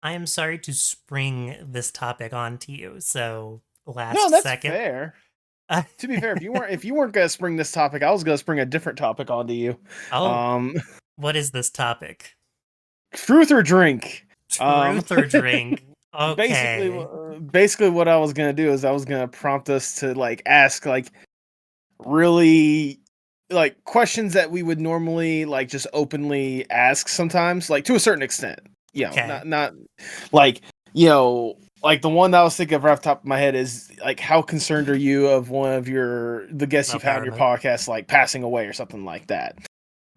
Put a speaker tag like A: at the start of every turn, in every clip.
A: I am sorry to spring this topic onto you. So,
B: No,
A: last
B: that's
A: second.
B: fair. To be fair, if you weren't gonna spring this topic, I was gonna spring a different topic onto you.
A: Oh,
B: Um,
A: what is this topic?
B: Truth or drink. Um,
A: Truth or drink?
B: basically,
A: Okay.
B: basically, what I was gonna do is I was gonna prompt us to like ask like really like questions that we would normally like just openly ask sometimes, like to a certain extent.
A: Okay.
B: Not like you know like the one that I was thinking of right off the top of my head is like how concerned are you of one of the guests you've
A: Love
B: had on your
A: government.
B: podcast like passing away or something like that.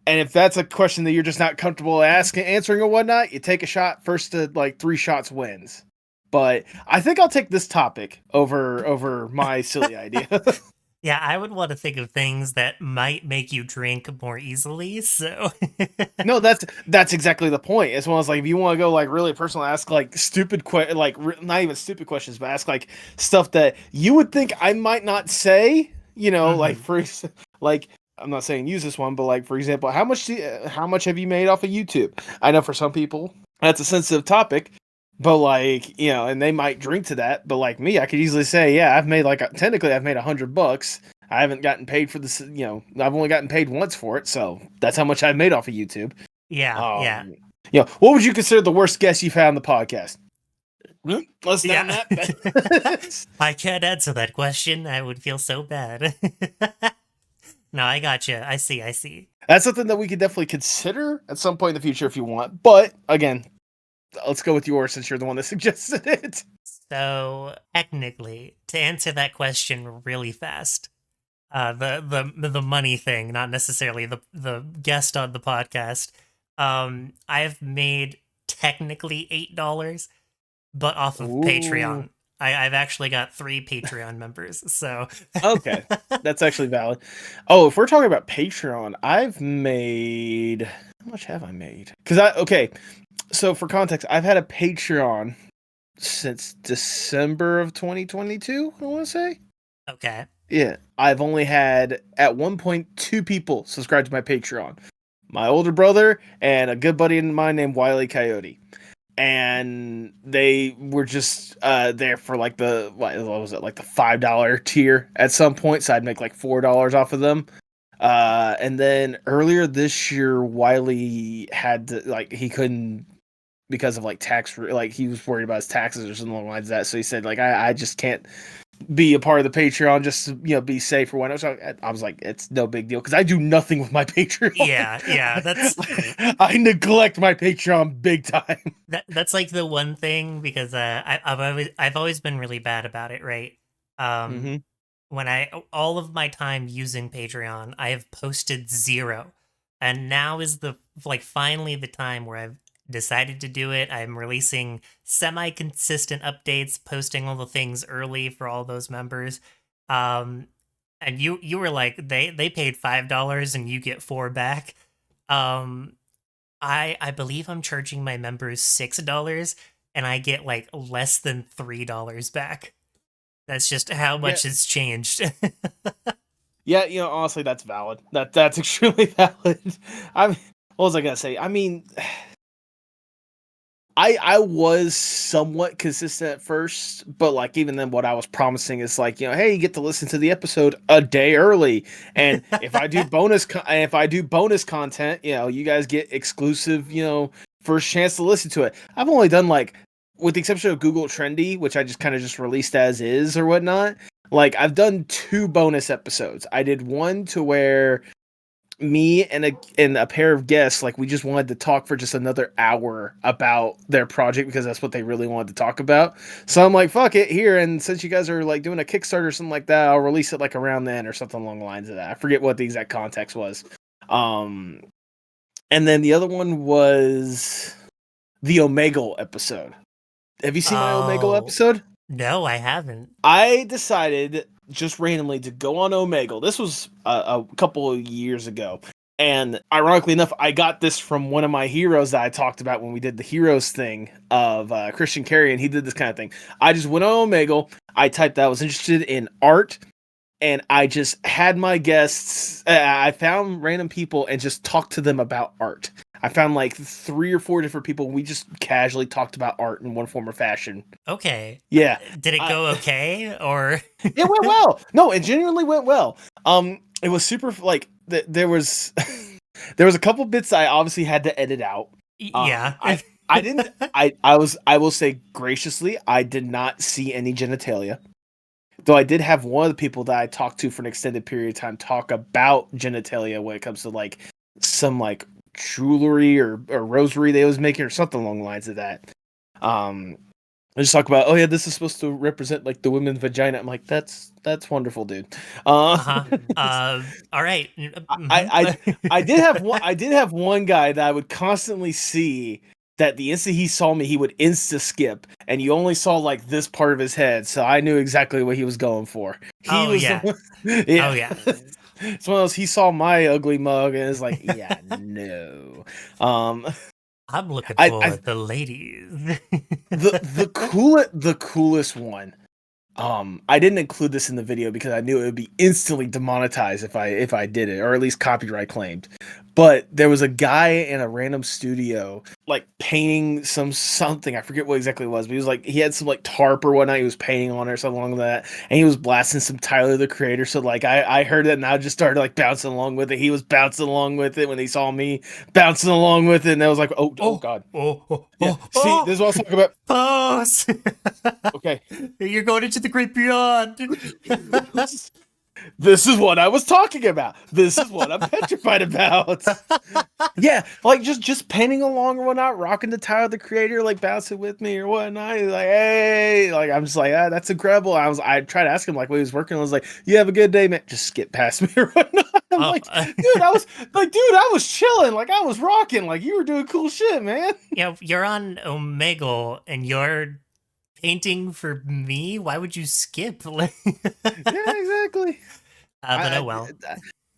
B: And if that's a question that you're just not comfortable asking, answering or whatnot, you take a shot. First to like 3 shots wins. But I think I'll take this topic over my silly idea.
A: Yeah, I would want to think of things that might make you drink more easily. So,
B: No, that's exactly the point. As well as like if you want to go like really personal, ask like not even stupid questions, but ask like stuff that you would think I might not say. Like
A: hmm.
B: like I'm not saying use this one, but like for example, how much have you made off of YouTube? I know for some people that's a sensitive topic, but like and they might drink to that. But like me, I could easily say, yeah, technically I've made $100. I haven't gotten paid for this. I've only gotten paid once for it, so that's how much I've made off of YouTube.
A: Yeah, yeah,
B: What would you consider the worst guest you've had on the podcast? Less down
A: yeah.
B: that.
A: I can't answer that question. I would feel so bad. No, I gotcha. I see. I see.
B: That's something that we could definitely consider at some point in the future if you want. But again, let's go with yours since you're the one that suggested it.
A: So, technically, to answer that question really fast, the money thing, not necessarily the guest on the podcast. I've made technically $8, but off of
B: Ooh.
A: Patreon. I've actually got 3 Patreon members, so
B: Okay. That's actually valid. Oh, if we're talking about Patreon, I've made how much have I made? Okay, so for context, I've had a Patreon since December of 2022, I want to say.
A: okay.
B: Yeah, I've only had at one point 2 people subscribe to my Patreon. My older brother and a good buddy of mine named Wiley Coyote. And they were just there for like what was it, like the $5 tier at some point, so I'd make like $4 off of them. And then earlier this year, Wiley had to like he couldn't because of like like he was worried about his taxes or something along the lines of that. So he said like I just can't be a part of the Patreon just to be safe or whatnot. So I was like, it's no big deal because I do nothing with my Patreon.
A: Yeah, yeah.
B: I neglect my Patreon big time.
A: That's like the one thing because I've always been really bad about it, right? Um,
B: Hmm.
A: when I all of my time using Patreon, I have posted zero. And now is the like finally the time where I've decided to do it. I'm releasing semi-consistent updates, posting all the things early for all those members. Um and you were like they paid $5 and you get 4 back. Um I believe I'm charging my members $6 and I get like less than $3 back. That's just how
B: Yeah,
A: much it's changed.
B: yeah. Honestly, that's valid. That's extremely valid. I mean, what was I gonna say? I mean, I was somewhat consistent at first, but like even then, what I was promising is like hey, you get to listen to the episode a day early, and if I do bonus content, you guys get exclusive, first chance to listen to it. I've only done like, with the exception of Google Trendy, which I just kind of just released as is or whatnot. Like I've done 2 bonus episodes. I did one to where me and a pair of guests like we just wanted to talk for just another hour about their project because that's what they really wanted to talk about. So I'm like, fuck it here, and since you guys are like doing a Kickstarter or something like that, I'll release it like around then or something along the lines of that. I forget what the exact context was. um and then the other one was the Omegle episode. Have you seen my Omegle
A: Oh,
B: episode?
A: no, I haven't.
B: I decided just randomly to go on Omegle. This was a couple of years ago. And ironically enough, I got this from one of my heroes that I talked about when we did the heroes thing of Christian Carey, and he did this kind of thing. I just went on Omegle. I typed that I was interested in art, and I just had my guests. I found random people and just talked to them about art. I found like 3 or 4 different people. We just casually talked about art in one form or fashion.
A: Okay.
B: Yeah,
A: Did it
B: I,
A: go okay or
B: it went well. No, it genuinely went well. It was super like there was there was a couple bits I obviously had to edit out.
A: yeah.
B: I didn't I will say graciously I did not see any genitalia. Though I did have one of the people that I talked to for an extended period of time talk about genitalia when it comes to like some like jewelry or rosary they was making or something along the lines of that. Um, I just talk about, oh yeah, this is supposed to represent like the women's vagina. I'm like, that's wonderful, dude. Uh,
A: Uh-huh. All right.
B: I, I
A: Mhm.
B: I did have one guy that I would constantly see that the instant he saw me, he would insta skip, and you only saw like this part of his head, so I knew exactly what he was going for. He
A: Oh
B: was the
A: yeah.
B: one,
A: Oh
B: yeah.
A: yeah.
B: It's one of those. He saw my ugly mug and it's like, yeah, no. Um,
A: I'm looking
B: I
A: for the ladies.
B: the coolest one. I didn't include this in the video because I knew it would be instantly demonetized if I did it, or at least copyright claimed. But there was a guy in a random studio, like painting something. I forget what exactly it was, but he was like he had some like tarp or whatnot. He was painting on it or something along that, and he was blasting some Tyler the Creator. So like I heard that and I just started like bouncing along with it. He was bouncing along with it when he saw me bouncing along with it, and I was like, oh
A: Oh,
B: god,
A: oh, oh,
B: yeah.
A: oh,
B: See, this
A: oh,
B: is what I was talking about.
A: pause.
B: Okay.
A: You're going into the great beyond.
B: This is what I was talking about. This is what I'm petrified about. Yeah, like just painting along or whatnot, rocking the Tyler the Creator, like bouncing with me or whatnot. He's like, hey, like I'm just like, ah, that's incredible. I tried to ask him like what he was working on. I was like, you have a good day, man. Just skip past me or whatnot. I'm
A: Oh,
B: like, dude, I was chilling, like I was rocking, like you were doing cool shit, man.
A: yeah, you're on Omegle and you're painting for me. Why would you skip?
B: Yeah, exactly.
A: But
B: I,
A: oh well.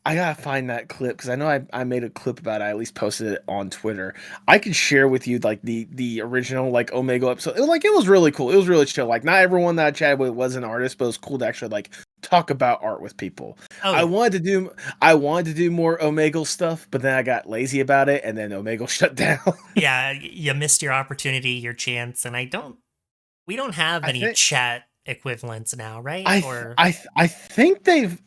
B: I gotta find that clip because I know I made a clip about it. I at least posted it on Twitter. I could share with you like the original like Omega episode. It was really cool. It was really chill. Like not everyone that I chatted with was an artist, but it was cool to actually like talk about art with people.
A: Oh
B: I
A: yeah,
B: wanted to do I wanted to do more Omegle stuff, but then I got lazy about it, and then Omegle shut down.
A: yeah. You missed your opportunity, your chance, and I don't. We don't have
B: I
A: any
B: think
A: chat equivalents now, right? Or
B: I think they've.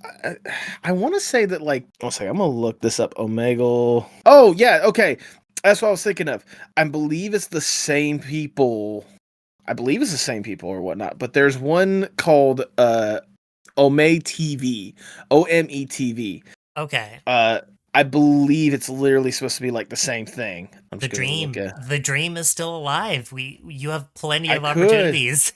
B: I want to say that like. I'll say I'm gonna look this up. Omegle. Oh yeah, okay. That's what I was thinking of. I believe it's the same people. I believe it's the same people or whatnot. But there's one called Ome TV. OME TV.
A: okay.
B: Uh, I believe it's literally supposed to be like the same thing. I'm just gonna look at.
A: The dream is still alive. You have plenty
B: I
A: of
B: could.
A: opportunities.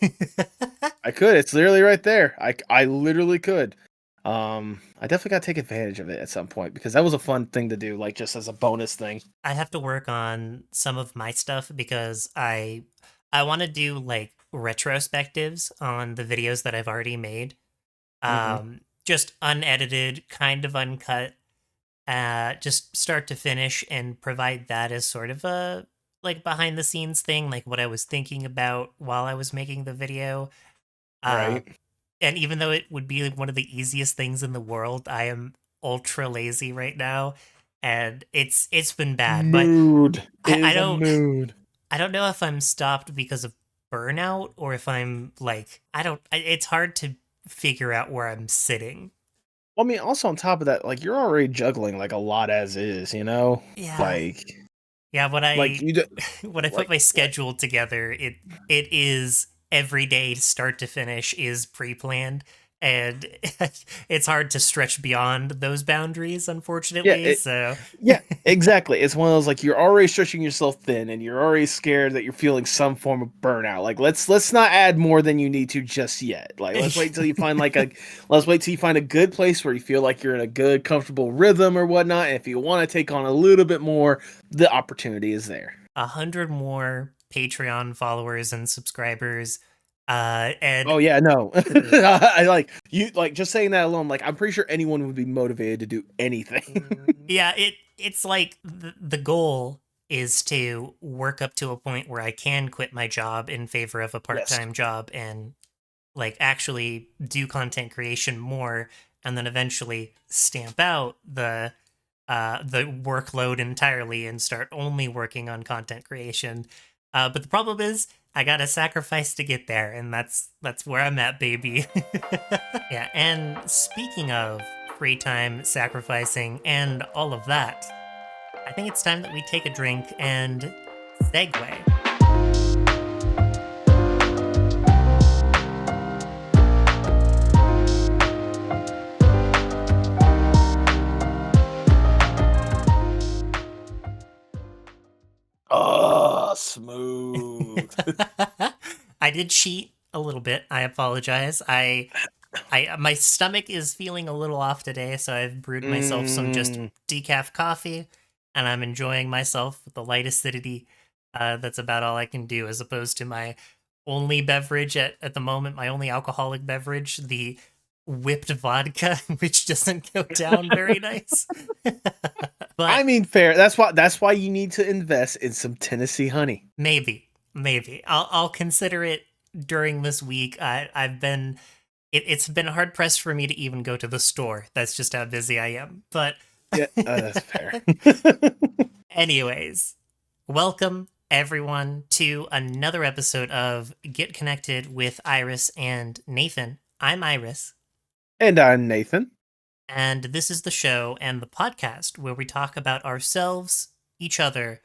B: I could. It's literally right there. I literally could. I definitely got to take advantage of it at some point because that was a fun thing to do, like just as a bonus thing.
A: I have to work on some of my stuff because I want to do like retrospectives on the videos that I've already made.
B: Hmm.
A: Just unedited, kind of uncut, just start to finish and provide that as sort of a like behind the scenes thing, like what I was thinking about while I was making the video. Uh,
B: Right.
A: and even though it would be like one of the easiest things in the world, I am ultra lazy right now, and it's been bad. But
B: Mood. It
A: I
B: is a
A: don't
B: mood.
A: I don't know if I'm stopped because of burnout or if I'm like I don't. It's hard to figure out where I'm sitting.
B: Well, I mean, also on top of that, like you're already juggling like a lot as is, you know?
A: Yeah,
B: Like,
A: yeah. When
B: like
A: I
B: you do,
A: when I put
B: like,
A: my
B: like
A: schedule together, it is every day, start to finish, is pre-planned, and it's hard to stretch beyond those boundaries,
B: yeah,
A: unfortunately. So,
B: yeah, exactly. It's one of those like you're already stretching yourself thin, and you're already scared that you're feeling some form of burnout. Like let's not add more than you need to just yet. Like let's wait till you find a good place where you feel like you're in a good, comfortable rhythm or whatnot. And if you want to take on a little bit more, the opportunity is there.
A: 100 more Patreon followers and subscribers, and
B: Oh yeah, no, I like you. Like just saying that alone, like I'm pretty sure anyone would be motivated to do anything.
A: yeah, it's like the goal is to work up to a point where I can quit my job in favor of a
B: Yes.
A: part-time job and like actually do content creation more and then eventually stamp out the workload entirely and start only working on content creation. But the problem is, I gotta sacrifice to get there, and that's where I'm at, baby. Yeah, and speaking of free time, sacrificing, and all of that, I think it's time that we take a drink and segue.
B: Oh, smooth.
A: I did cheat a little bit. I apologize. My stomach is feeling a little off today, so I've brewed myself some just
B: Mm,
A: decaf coffee, and I'm enjoying myself with the light acidity. That's about all I can do, as opposed to my only beverage at the moment, my only alcoholic beverage, the whipped vodka, which doesn't go down very nice.
B: I
A: But
B: mean, fair. That's why you need to invest in some Tennessee honey.
A: maybe I'll consider it during this week. I've been it's been hard pressed for me to even go to the store. That's just how busy I am. But
B: Yeah, that's fair.
A: anyways, welcome everyone to another episode of Get Connected with Iris and Nathan. I'm Iris,
B: And I'm Nathan.
A: and this is the show and the podcast where we talk about ourselves, each other,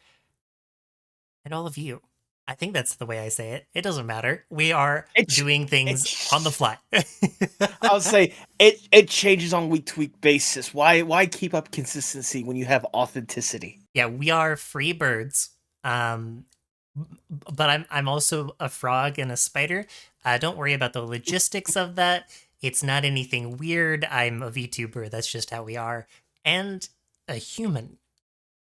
A: and all of you. I think that's the way I say it. It doesn't matter. We are
B: It's
A: doing things on the
B: it's.
A: fly.
B: I'll say it changes on week to week basis. Why keep up consistency when you have authenticity?
A: Yeah, we are free birds. Um, but I'm also a frog and a spider. Don't worry about the logistics of that. It's not anything weird. I'm a VTuber. That's just how we are, and a human.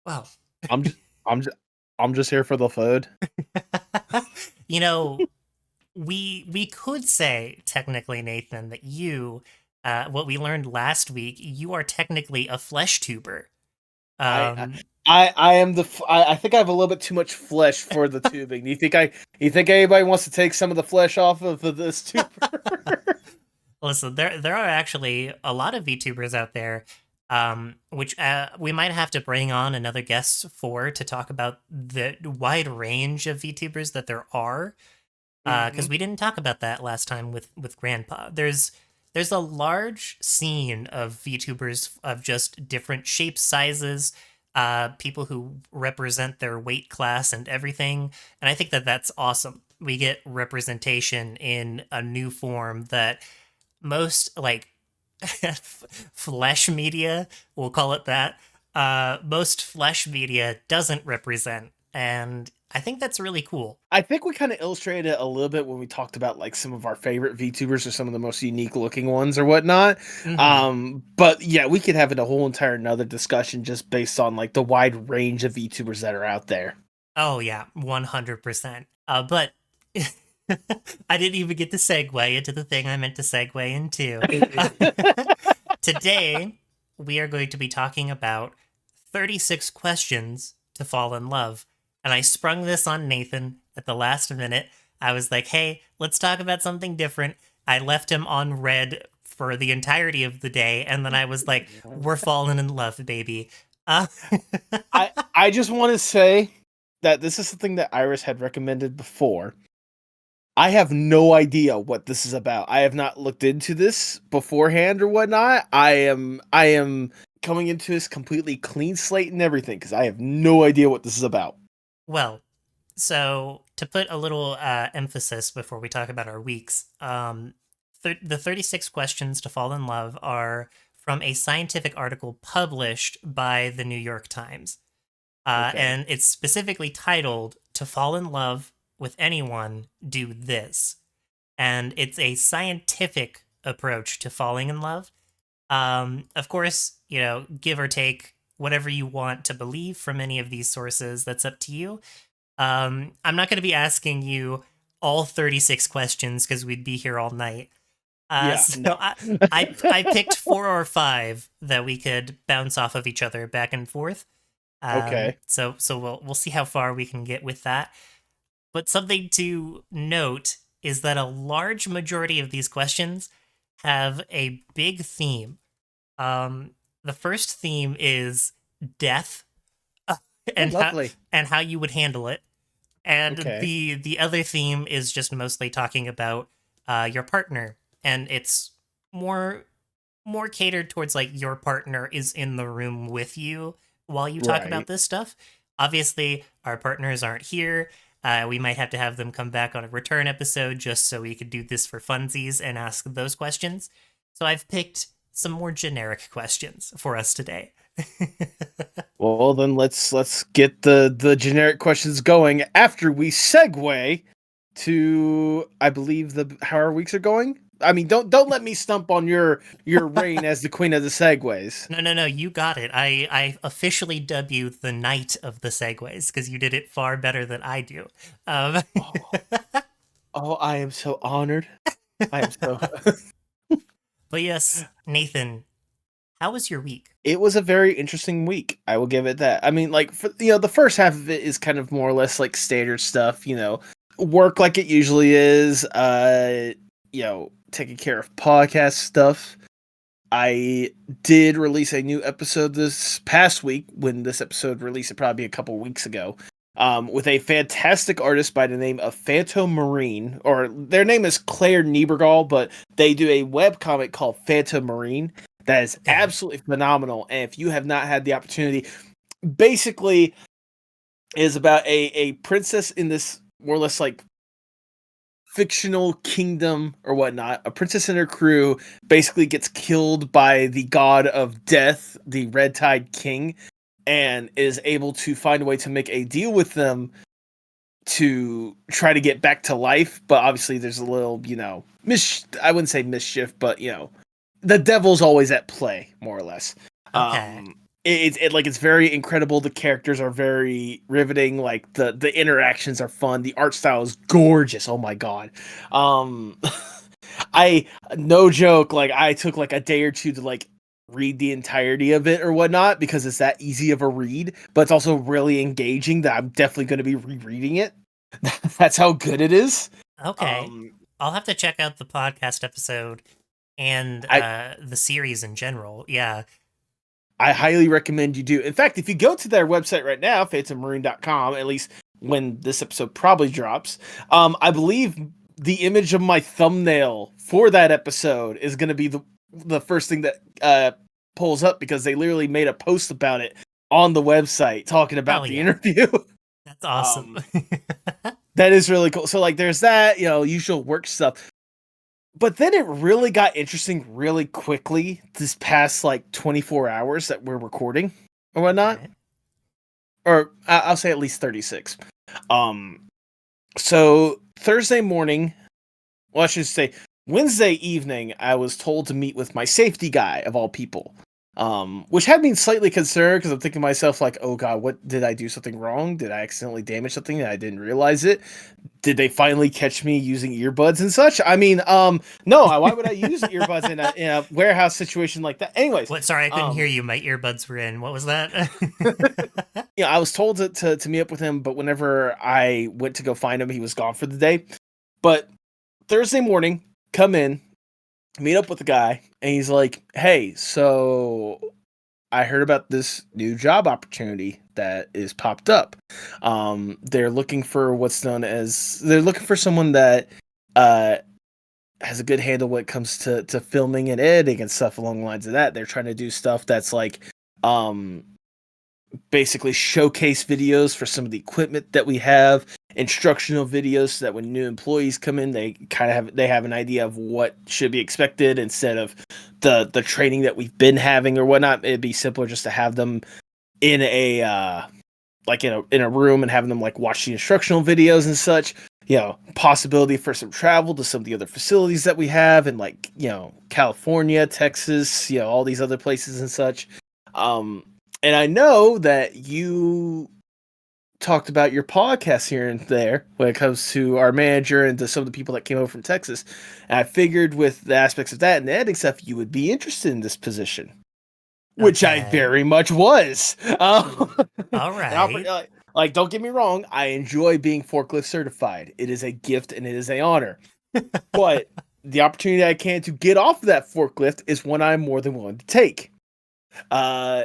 A: Well,
B: I'm just I'm just I'm just here for the food.
A: you know, we could say technically, Nathan, that you, what we learned last week, you are technically a flesh tuber.
B: I
A: Um,
B: I am I think I have a little bit too much flesh for the tubing. You think anybody wants to take some of the flesh off of this tuber?
A: Listen, there are actually a lot of VTubers out there, which we might have to bring on another guest for to talk about the wide range of VTubers that there are,
B: Hmm.
A: because we didn't talk about that last time with Grandpa. There's a large scene of VTubers of just different shapes, sizes, people who represent their weight class and everything, and I think that that's awesome. We get representation in a new form that most like flesh media, we'll call it that. Most flesh media doesn't represent, and I think that's really cool.
B: I think we kind of illustrated it a little bit when we talked about like some of our favorite VTubers or some of the most unique looking ones or whatnot.
A: Hmm.
B: But yeah, we could have it a whole entire another discussion just based on like the wide range of VTubers that are out there.
A: Oh yeah, 100%. But I didn't even get to segue into the thing I meant to segue into. Today, we are going to be talking about 36 questions to fall in love. And I sprung this on Nathan at the last minute. I was like, hey, let's talk about something different. I left him on red for the entirety of the day. And then I was like, we're falling in love, baby. Uh,
B: I just want to say that this is something that Iris had recommended before. I have no idea what this is about. I have not looked into this beforehand or whatnot. I am coming into this completely clean slate and everything because I have no idea what this is about.
A: well, so to put a little emphasis before we talk about our weeks, the 36 questions to fall in love are from a scientific article published by the New York Times.
B: Okay.
A: And it's specifically titled "To Fall in Love with Anyone, Do This," and it's a scientific approach to falling in love. Of course, give or take whatever you want to believe from any of these sources. That's up to you. I'm not going to be asking you all 36 questions because we'd be here all night.
B: Yeah,
A: So
B: no.
A: I picked four or five that we could bounce off of each other back and forth.
B: Okay.
A: So we'll see how far we can get with that. But something to note is that a large majority of these questions have a big theme. Um, The first theme is death,
B: Oh,
A: and
B: lovely.
A: how you would handle it. And
B: Okay.
A: the other theme is just mostly talking about your partner, and it's more more catered towards like your partner is in the room with you while you talk about
B: Right.
A: this stuff. Obviously, our partners aren't here. We might have to have them come back on a return episode just so we could do this for funsies and ask those questions. So I've picked some more generic questions for us today.
B: Well, then let's get the generic questions going after we segue to, I believe, the how our weeks are going. I mean, don't let me stump on your reign as the queen of the segues.
A: No, no, no, you got it. I officially dub you the knight of the segues because you did it far better than I do. Um,
B: Oh, oh, I am so honored. I am so.
A: but yes, Nathan, how was your week?
B: It was a very interesting week. I will give it that. I mean, like for the first half of it is kind of more or less like standard stuff. Work like it usually is. Taking care of podcast stuff. I did release a new episode this past week. When this episode released, it probably a couple weeks ago. With a fantastic artist by the name of Phantom Marine, or their name is Claire Niebergall, but they do a webcomic called Phantom Marine that is
A: Okay.
B: absolutely phenomenal. And if you have not had the opportunity, basically is about a princess in this more or less like fictional kingdom or whatnot. A princess and her crew basically gets killed by the god of death, the Red Tide King, and is able to find a way to make a deal with them to try to get back to life. But obviously, there's a little, I wouldn't say mischief, but the devil's always at play, more or less.
A: Okay.
B: It's very incredible. The characters are very riveting. Like the interactions are fun. The art style is gorgeous. Oh my god. Um, I no joke. Like I took like a day or two to like read the entirety of it or whatnot because it's that easy of a read, but it's also really engaging that I'm definitely going to be rereading it. That's how good it is.
A: Okay.
B: Um,
A: I'll have to check out the podcast episode and
B: I
A: the series in general. Yeah.
B: I highly recommend you do. In fact, if you go to their website right now, phantommarine.com, at least when this episode probably drops, I believe the image of my thumbnail for that episode is going to be the first thing that pulls up because they literally made a post about it on the website talking about
A: Hell
B: the
A: yeah.
B: interview.
A: That's awesome.
B: um, that is really cool. So like, there's that usual work stuff. But then it really got interesting really quickly this past like 24 hours that we're recording or whatnot.
A: Okay.
B: Or I'll say at least 36. Um, so Thursday morning, well, I should say Wednesday evening, I was told to meet with my safety guy of all people. Which had me slightly concerned because I'm thinking to myself, like, oh god, what did I do something wrong? Did I accidentally damage something and I didn't realize it? Did they finally catch me using earbuds and such? I mean, no, why would I use earbuds in a warehouse situation like that? Anyways,
A: What? Sorry, I couldn't hear
B: um,
A: you. My earbuds were in. What was that?
B: I was told to meet up with him, but whenever I went to go find him, he was gone for the day. But Thursday morning, come in, meet up with the guy, and he's like, "Hey, so I heard about this new job opportunity that is popped up. They're looking for they're looking for someone that uh has a good handle when it comes to filming and editing and stuff along the lines of that. They're trying to do stuff that's like um basically showcase videos for some of the equipment that we have, instructional videos so that when new employees come in they have an idea of what should be expected instead of the training that we've been having or whatnot. It'd be simpler just to have them in a like in a room and having them like watch the instructional videos and such. Possibility for some travel to some of the other facilities that we have in like California, Texas, all these other places and such. And I know that you talked about your podcast here and there when it comes to our manager and to some of the people that came over from Texas. And I figured with the aspects of that and the editing stuff, you would be interested in this position, which I
A: Okay.
B: very much was.
A: All
B: And
A: right.
B: like, don't get me wrong, I enjoy being forklift certified. It is a gift and it is an honor. But the opportunity I can to get off of that forklift is one I'm more than willing to take. Uh,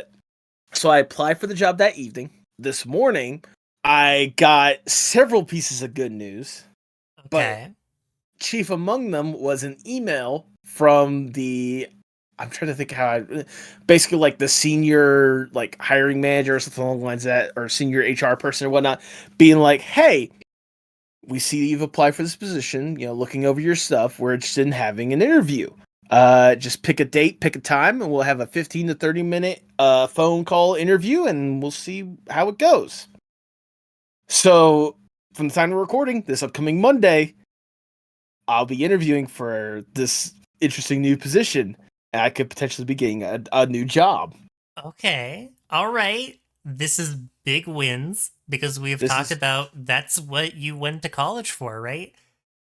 B: so I applied for the job that evening. This morning, I got several pieces of good news, but
A: Okay.
B: chief among them was an email from the I'm trying to think how I basically like the senior like hiring manager or something along the lines of that, or senior HR person or whatnot, being like, hey, we see you've applied for this position, looking over your stuff, we're interested in having an interview. Just pick a date, pick a time, and we'll have a 15 to 30 minute phone call interview, and we'll see how it goes. So, from the time of recording, this upcoming Monday, I'll be interviewing for this interesting new position, and I could potentially be getting a new job.
A: Okay. All right. This is big wins because we've
B: This
A: talked
B: is
A: about that's what you went to college for, right?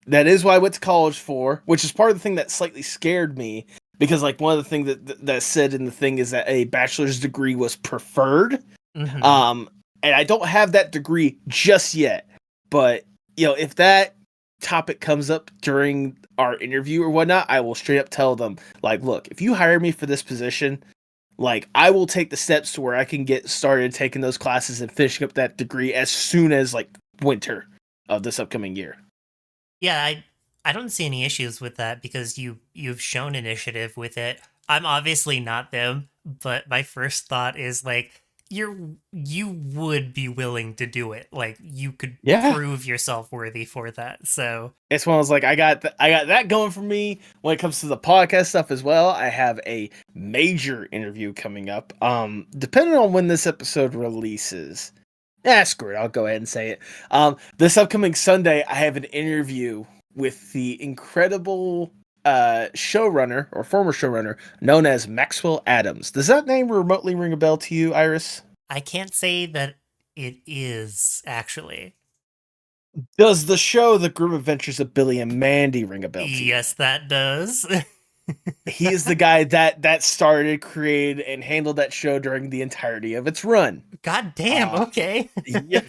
B: that is what I went to college for, which is part of the thing that slightly scared me, because like one of the things that said in the thing is that a bachelor's degree was preferred.
A: Mm-hmm.
B: Um, and I don't have that degree just yet, but if that topic comes up during our interview or whatnot, I will straight up tell them, like, look, if you hire me for this position, like, I will take the steps to where I can get started taking those classes and finishing up that degree as soon as like winter of this upcoming year.
A: Yeah, I don't see any issues with that because you've shown initiative with it. I'm obviously not them, but my first thought is like you would be willing to do it. Like you could
B: Yeah,
A: prove yourself worthy for that. So,
B: it's one I was like, I got that going for me. When it comes to the podcast stuff as well, I have a major interview coming up. Depending on when this episode releases, screw it, I'll go ahead and say it. This upcoming Sunday, I have an interview with the incredible showrunner or former showrunner known as Maxwell Adams. Does that name remotely ring a bell to you, Iris?
A: I can't say that it is actually.
B: Does the show The Grim Adventures of Billy and Mandy ring a bell to you?
A: Yes, that does.
B: He is the guy that started, created, and handled that show during the entirety of its run.
A: God damn,
B: Uh,
A: okay.
B: yeah.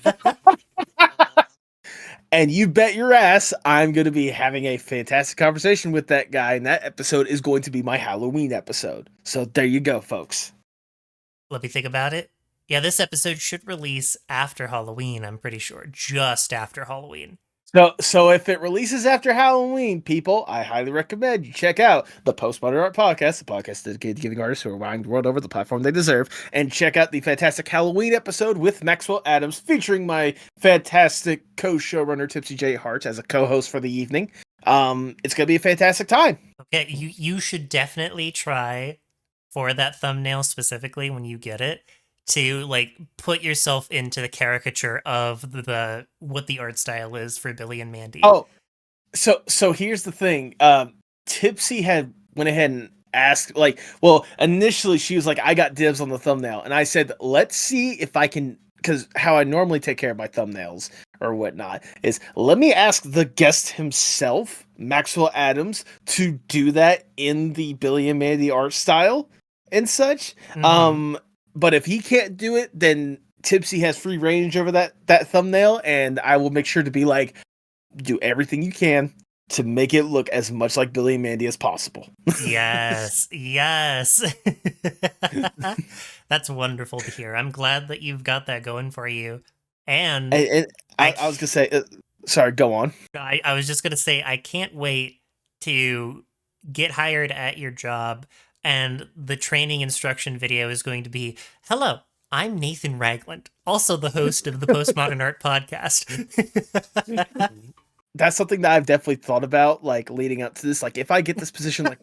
B: And you bet your ass I'm going to be having a fantastic conversation with that guy, and that episode is going to be my Halloween episode. So there you go, folks.
A: Let me think about it. Yeah, this episode should release after Halloween, I'm pretty sure. Just after Halloween.
B: So if it releases after Halloween, people, I highly recommend you check out the Postmodern Art Podcast, the podcast dedicated to giving artists who are wandering the world over the platform they deserve, and check out the fantastic Halloween episode with Maxwell Adams, featuring my fantastic co-showrunner Tipsy J Hart as a co-host for the evening. It's gonna be a fantastic time.
A: Okay, you should definitely try for that thumbnail specifically when you get it to like put yourself into the caricature of the what the art style is for Billy and Mandy.
B: Oh, so here's the thing. Tipsy had went ahead and asked, like, well, initially she was like, I got dibs on the thumbnail, and I said, let's see if I can, because how I normally take care of my thumbnails or whatnot is let me ask the guest himself, Maxwell Adams, to do that in the Billy and Mandy art style and such.
A: Mm-hmm.
B: But if he can't do it, then Tipsy has free range over that thumbnail, and I will make sure to be like, do everything you can to make it look as much like Billy and Mandy as possible.
A: Yes, yes. That's wonderful to hear. I'm glad that you've got that going for you. And
B: And
A: I,
B: I was gonna say, sorry, go on.
A: I was just gonna say I can't wait to get hired at your job, and the training instruction video is going to be, "Hello, I'm Nathan Ragland, also the host of the Postmodern Art Podcast."
B: That's something that I've definitely thought about, like leading up to this. Like, if I get this position, like,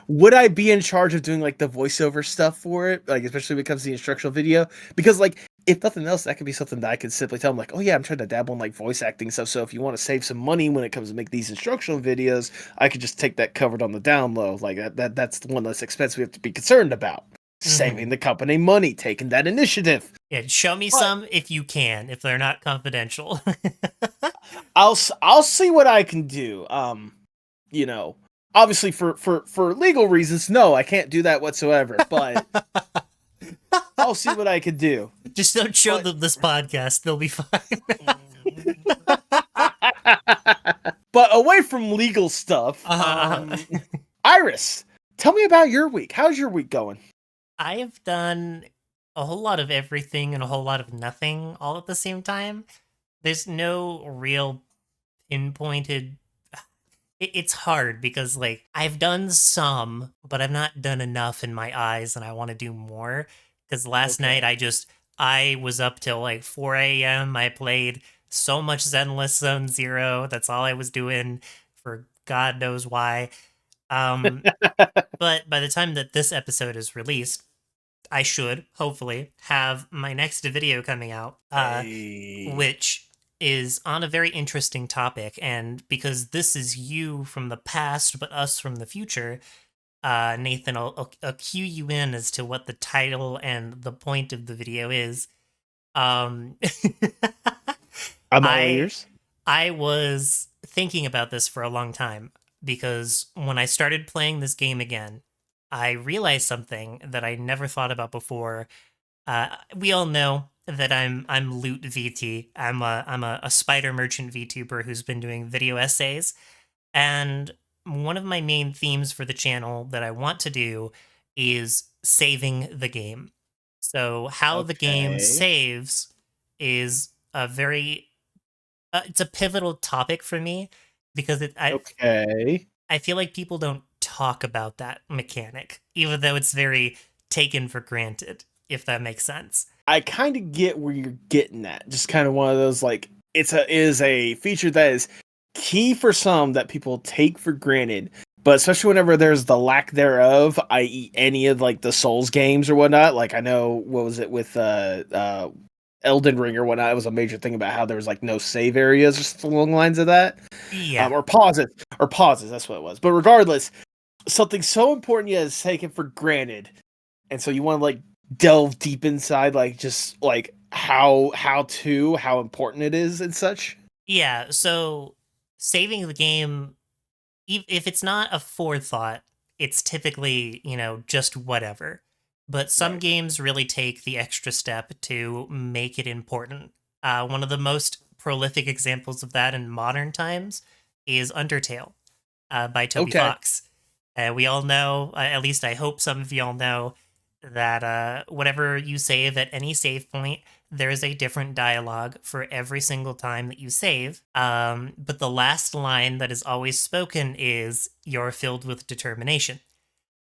B: would I be in charge of doing like the voiceover stuff for it? Like, especially when it comes to the instructional video, because like, if nothing else, that could be something that I could simply tell them, like, oh yeah, I'm trying to dabble in like voice acting stuff. So if you want to save some money when it comes to make these instructional videos, I could just take that covered on the down low. Like that's the one less expense we have to be concerned about. Saving
A: Mhm.
B: the company money, taking that initiative.
A: Yeah, show me
B: But
A: some if you can, if they're not confidential.
B: I'll see what I can do. You know, obviously for legal reasons, no, I can't do that whatsoever. But I'll see what I can do.
A: Just don't show
B: But
A: them this podcast; they'll be fine.
B: but away from legal stuff,
A: Uh-huh.
B: Iris, tell me about your week. How's your week going?
A: I have done a whole lot of everything and a whole lot of nothing all at the same time. There's no real pinpointed. It's hard because, like, I've done some, but I've not done enough in my eyes, and I want to do more. Because last night
B: Okay.
A: I was up till like 4 a.m. I played so much Zenless Zone Zero. That's all I was doing for God knows why. Um, but by the time that this episode is released, I should hopefully have my next video coming out,
B: Hey.
A: which is on a very interesting topic. And because this is you from the past, but us from the future, Nathan, I'll cue you in as to what the title and the point of the video is. Um,
B: I'm all
A: I
B: ears.
A: I was thinking about this for a long time because when I started playing this game again, I realized something that I never thought about before. We all know that I'm Loot VT. I'm a spider merchant VTuber who's been doing video essays, and one of my main themes for the channel that I want to do is saving the game. So how the game
B: Okay.
A: saves is a very it's a pivotal topic for me because
B: Okay.
A: I feel like people don't talk about that mechanic, even though it's very taken for granted, if that makes sense.
B: I kind of get where you're getting at. Just kind of one of those like is a feature that is key for some that people take for granted, but especially whenever there's the lack thereof, i.e., any of like the Souls games or whatnot. Like I know what was it with Elden Ring or whatnot. It was a major thing about how there was like no save areas or something along the lines of that,
A: Yeah.
B: or pauses or pauses. That's what it was. But regardless, something so important yet is taken for granted, and so you want to like delve deep inside like just like how important it is and such.
A: Yeah, so saving the game, if it's not a forethought, it's typically, just whatever. But some
B: Right.
A: games really take the extra step to make it important. One of the most prolific examples of that in modern times is Undertale, by Toby
B: Okay.
A: Fox. We all know, at least I hope some of y'all know, that whatever you save at any save point, there's a different dialogue for every single time that you save. But the last line that is always spoken is, "You're filled with determination."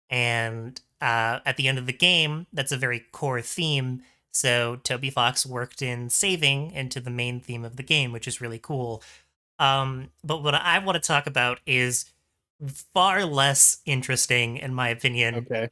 A: And at the end of the game, that's a very core theme. So Toby Fox worked in saving into the main theme of the game, which is really cool. But what I want to talk about is far less interesting, in my opinion.
B: Okay.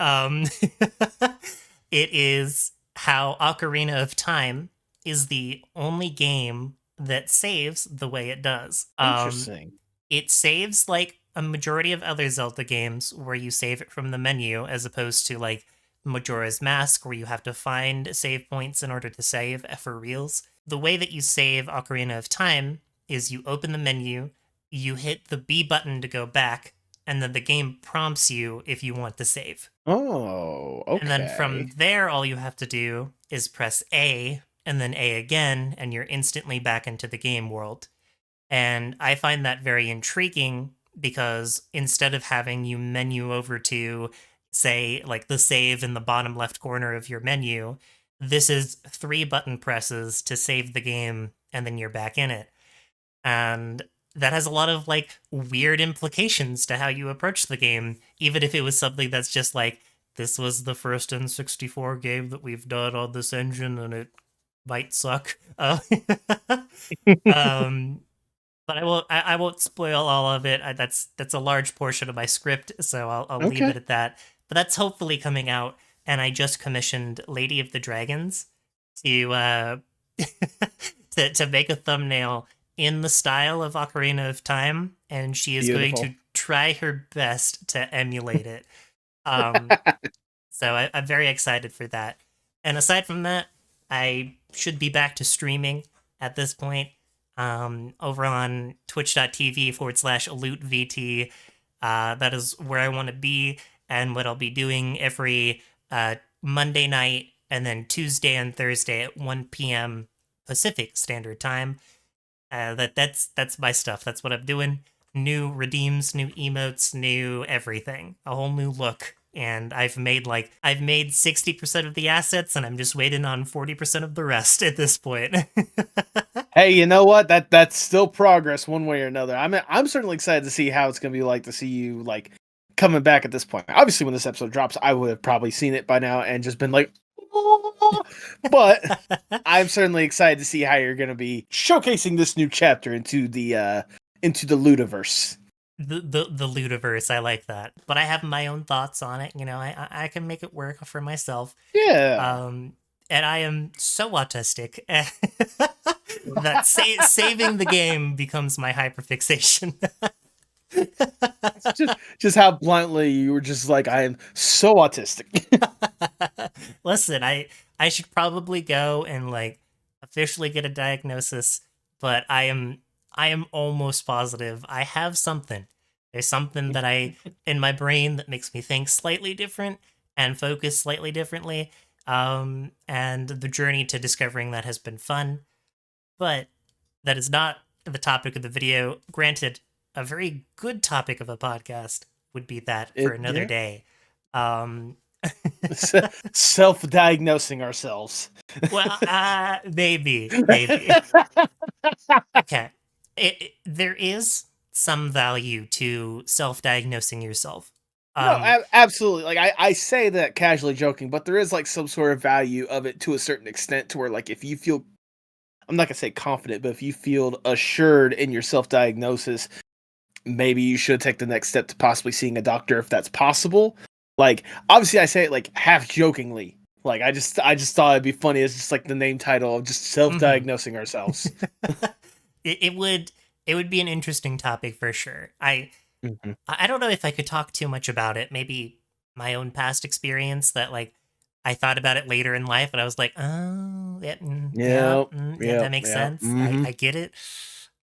A: It is how Ocarina of Time is the only game that saves the way it does.
B: Interesting.
A: It saves like a majority of other Zelda games where you save it from the menu, as opposed to like Majora's Mask, where you have to find save points in order to save for reals. The way that you save Ocarina of Time is you open the menu, you hit the B button to go back, and then the game prompts you if you want to save.
B: Oh,
A: And then from
B: okay.
A: there, all you have to do is press A and then A again, and you're instantly back into the game world. And I find that very intriguing because instead of having you menu over to, say, like the save in the bottom left corner of your menu, this is three button presses to save the game and then you're back in it. And that has a lot of like weird implications to how you approach the game, even if it was something that's just like, this was the first N64 game that we've done on this engine and it might suck. Um, but I won't spoil all of it. That's a large portion of my script, so I'll leave it
B: Okay.
A: at that. But that's hopefully coming out, and I just commissioned Lady of the Dragons to to make a thumbnail in the style of Ocarina of Time, and she is going
B: Beautiful.
A: to try her best to emulate it. Um, so I'm very excited for that. And aside from that, I should be back to streaming at this point, over on twitch.tv/lootvt. That is where I want to be and what I'll be doing every Monday night and then Tuesday and Thursday at 1 p.m. Pacific Standard Time. That's my stuff. That's what I'm doing. New redeems, new emotes, new everything. A whole new look. and I've made 60% of the assets, and I'm just waiting on 40% of the rest at this point.
B: Hey, you know what? That's still progress one way or another. I'm certainly excited to see how it's gonna be like to see you like coming back at this point. Obviously, when this episode drops, I would have probably seen it by now and just been like, "Oh," but I'm certainly excited to see how you're gonna be showcasing this new chapter into the Ludiverse.
A: The Ludiverse, I like that, but I have my own thoughts on it. I can make it work for myself.
B: Yeah.
A: Um, and I am so autistic that saving the game becomes my hyperfixation.
B: Just how bluntly you were just like, I am so autistic.
A: Listen, I should probably go and like officially get a diagnosis, but I am almost positive I have something. There's something that I in my brain that makes me think slightly different and focus slightly differently. And the journey to discovering that has been fun, but that is not the topic of the video. Granted, a very good topic of a podcast would be that for another
B: Yeah.
A: day. Um,
B: Self-diagnosing ourselves.
A: well, maybe. Okay, there is some value to self-diagnosing yourself.
B: No,
A: Um,
B: absolutely. Like I say that casually joking, but there is like some sort of value of it to a certain extent to where like if you feel I'm not gonna say confident, but if you feel assured in your self-diagnosis, maybe you should take the next step to possibly seeing a doctor if that's possible. Like obviously I say it like half jokingly. Like I just thought it'd be funny as just like the name title of just
A: mhm.
B: self-diagnosing ourselves.
A: It would be an interesting topic for sure.
B: Mhm.
A: I don't know if I could talk too much about it. Maybe my own past experience that like I thought about it later in life and I was like, oh, yeah, yeah,
B: Yep,
A: yeah, that
B: yep,
A: makes
B: yep.
A: sense. I,
B: Mhm.
A: I get it.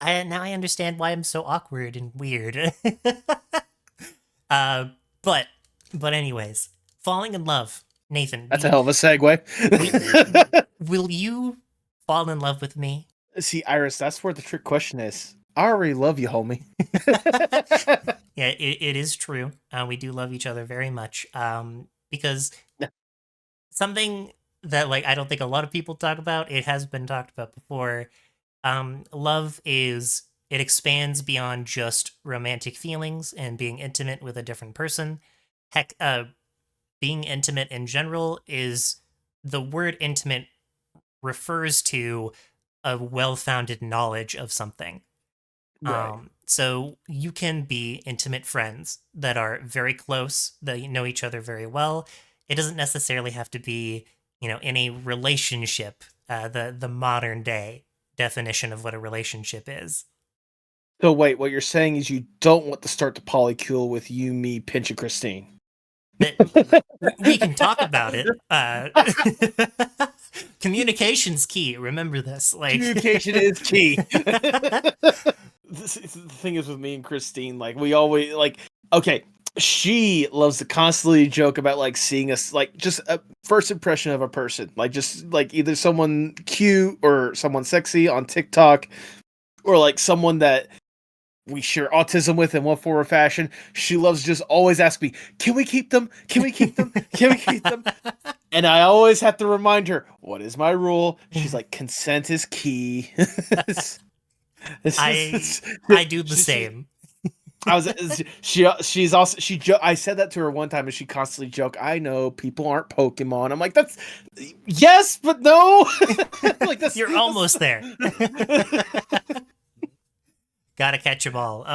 A: Now I understand why I'm so awkward and weird. uh, but but anyways, falling in love, Nathan.
B: That's a hell of a segue.
A: We will you fall in love with me?
B: See, Iris, that's where the trick question is. I already love you, homie.
A: Yeah, it is true. We do love each other very much. Because something that like I don't think a lot of people talk about. It has been talked about before. Love is it expands beyond just romantic feelings and being intimate with a different person. Heck, being intimate in general is the word intimate refers to a well-founded knowledge of something.
B: Right.
A: So you can be intimate friends that are very close, that know each other very well. It doesn't necessarily have to be, in a relationship, the modern day definition of what a relationship is.
B: So wait, what you're saying is you don't want to start the polycule with you, me, Pinch, and Christine.
A: That we can talk about it. Communication's key. Remember this. Like,
B: Communication is key. The thing is with me and Christine, like we always like okay, she loves to constantly joke about like seeing us like just a first impression of a person, like just like either someone cute or someone sexy on TikTok or like someone that we share autism with in one form or fashion. She loves just always ask me, "Can we keep them? Can we keep them? Can we keep them?" And I always have to remind her, "What is my rule?" She's like, "Consent is key."
A: I I do the
B: she,
A: same.
B: I was she's also I said that to her one time and she constantly joked, "I know people aren't Pokemon." I'm like, "That's yes, but no." Like
A: You're almost there. Gotta catch 'em all.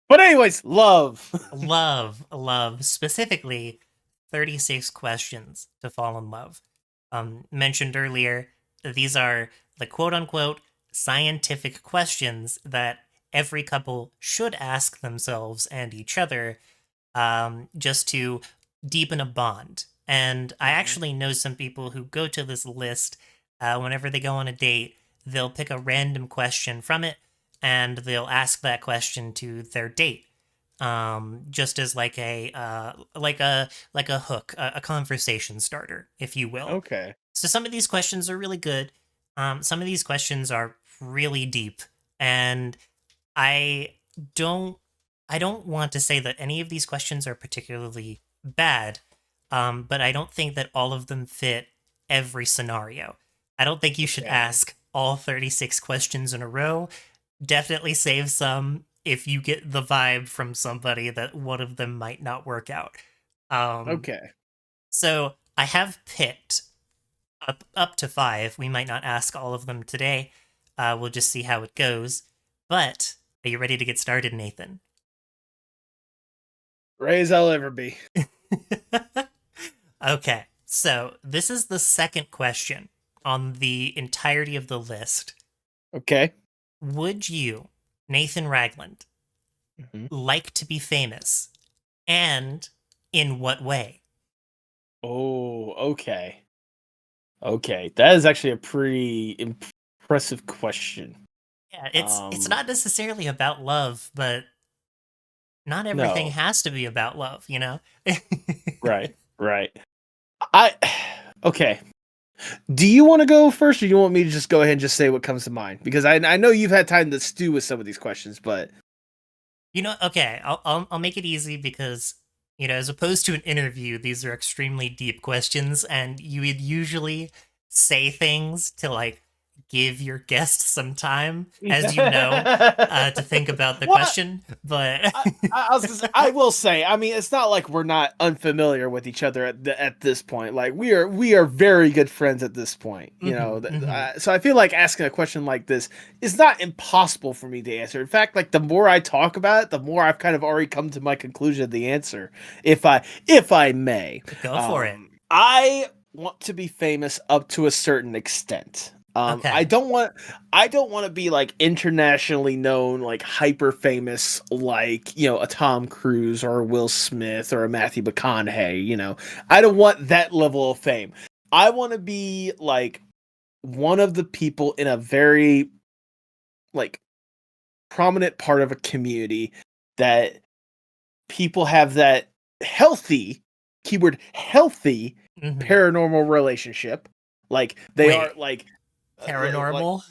B: But anyways, love.
A: Love, specifically 36 questions to fall in love. Mentioned earlier, these are the quote unquote scientific questions that every couple should ask themselves and each other, just to deepen a bond. And I
B: Mhm.
A: actually know some people who go to this list whenever they go on a date. They'll pick a random question from it and they'll ask that question to their date, just as like a hook, a conversation starter, if you will.
B: Okay.
A: So some of these questions are really good. Some of these questions are really deep, and I don't. I don't want to say that any of these questions are particularly bad, but I don't think that all of them fit every scenario. I don't think you should
B: Okay.
A: ask all 36 questions in a row. Definitely save some if you get the vibe from somebody that one of them might not work out. Um,
B: Okay.
A: so I have picked up to five. We might not ask all of them today. We'll just see how it goes. But are you ready to get started, Nathan?
B: Ready as I'll ever be.
A: Okay, so this is the second question on the entirety of the list.
B: Okay.
A: Would you, Nathan Ragland,
B: Mhm.
A: like to be famous? And in what way?
B: Oh, okay. Okay. That is actually a pretty impressive question.
A: Yeah, it's
B: Um,
A: not necessarily about love, but not everything
B: no.
A: has to be about love, you know?
B: Right. Right. I okay. Do you want to go first, or do you want me to just go ahead and just say what comes to mind? Because I know you've had time to stew with some of these questions, but
A: You know, okay, I'll make it easy because as opposed to an interview, these are extremely deep questions, and you would usually say things to like give your guest some time, as you know, to think about the
B: what
A: question. But
B: I was I will say, I mean, it's not like we're not unfamiliar with each other at this point. Like we are very good friends at this point.
A: hmm hmm
B: So I feel like asking a question like this is not impossible for me to answer. In fact, like the more I talk about it, the more I've kind of already come to my conclusion of the answer. If I may,
A: go for it.
B: I want to be famous up to a certain extent. I
A: Okay.
B: don't want to be like internationally known, like hyper famous, like a Tom Cruise or a Will Smith or a Matthew McConaughey. I don't want that level of fame. I want to be like one of the people in a very like prominent part of a community that people have that healthy, keyword healthy,
A: hmm
B: paranormal relationship. Like they are
A: Wait,
B: like
A: paranormal?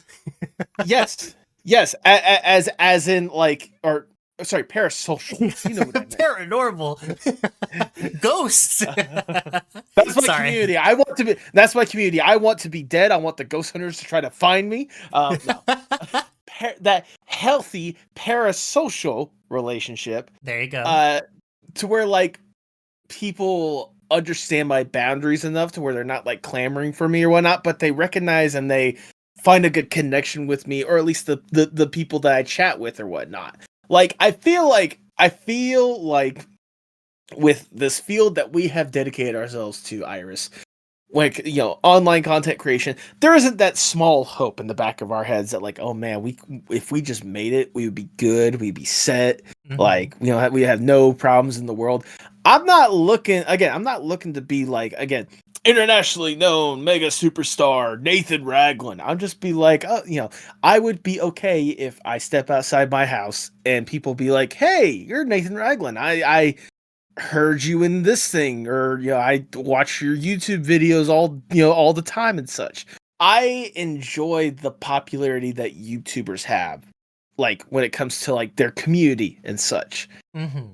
B: yes, yes, as in like or sorry, parasocial. You know what I meant.
A: Paranormal. Ghosts.
B: That's my
A: Sorry.
B: community. I want to be. That's my community. I want to be dead. I want the ghost hunters to try to find me. No, that healthy parasocial relationship.
A: There you go.
B: Uh, to where like people understand my boundaries enough to where they're not like clamoring for me or whatnot, but they recognize and they find a good connection with me, or at least the people that I chat with or whatnot. Like I feel like with this field that we have dedicated ourselves to, Iris, like online content creation, there isn't that small hope in the back of our heads that like, oh man, we if we just made it, we would be good, we'd be set,
A: hmm
B: like we have no problems in the world. I'm not looking to be like, again, internationally known mega superstar Nathan Ragland. I'll just be like, oh, I would be okay if I step outside my house and people be like, hey, you're Nathan Ragland. I heard you in this thing, or I watch your YouTube videos all the time and such. I enjoy the popularity that YouTubers have, like when it comes to like their community and such,
A: hmm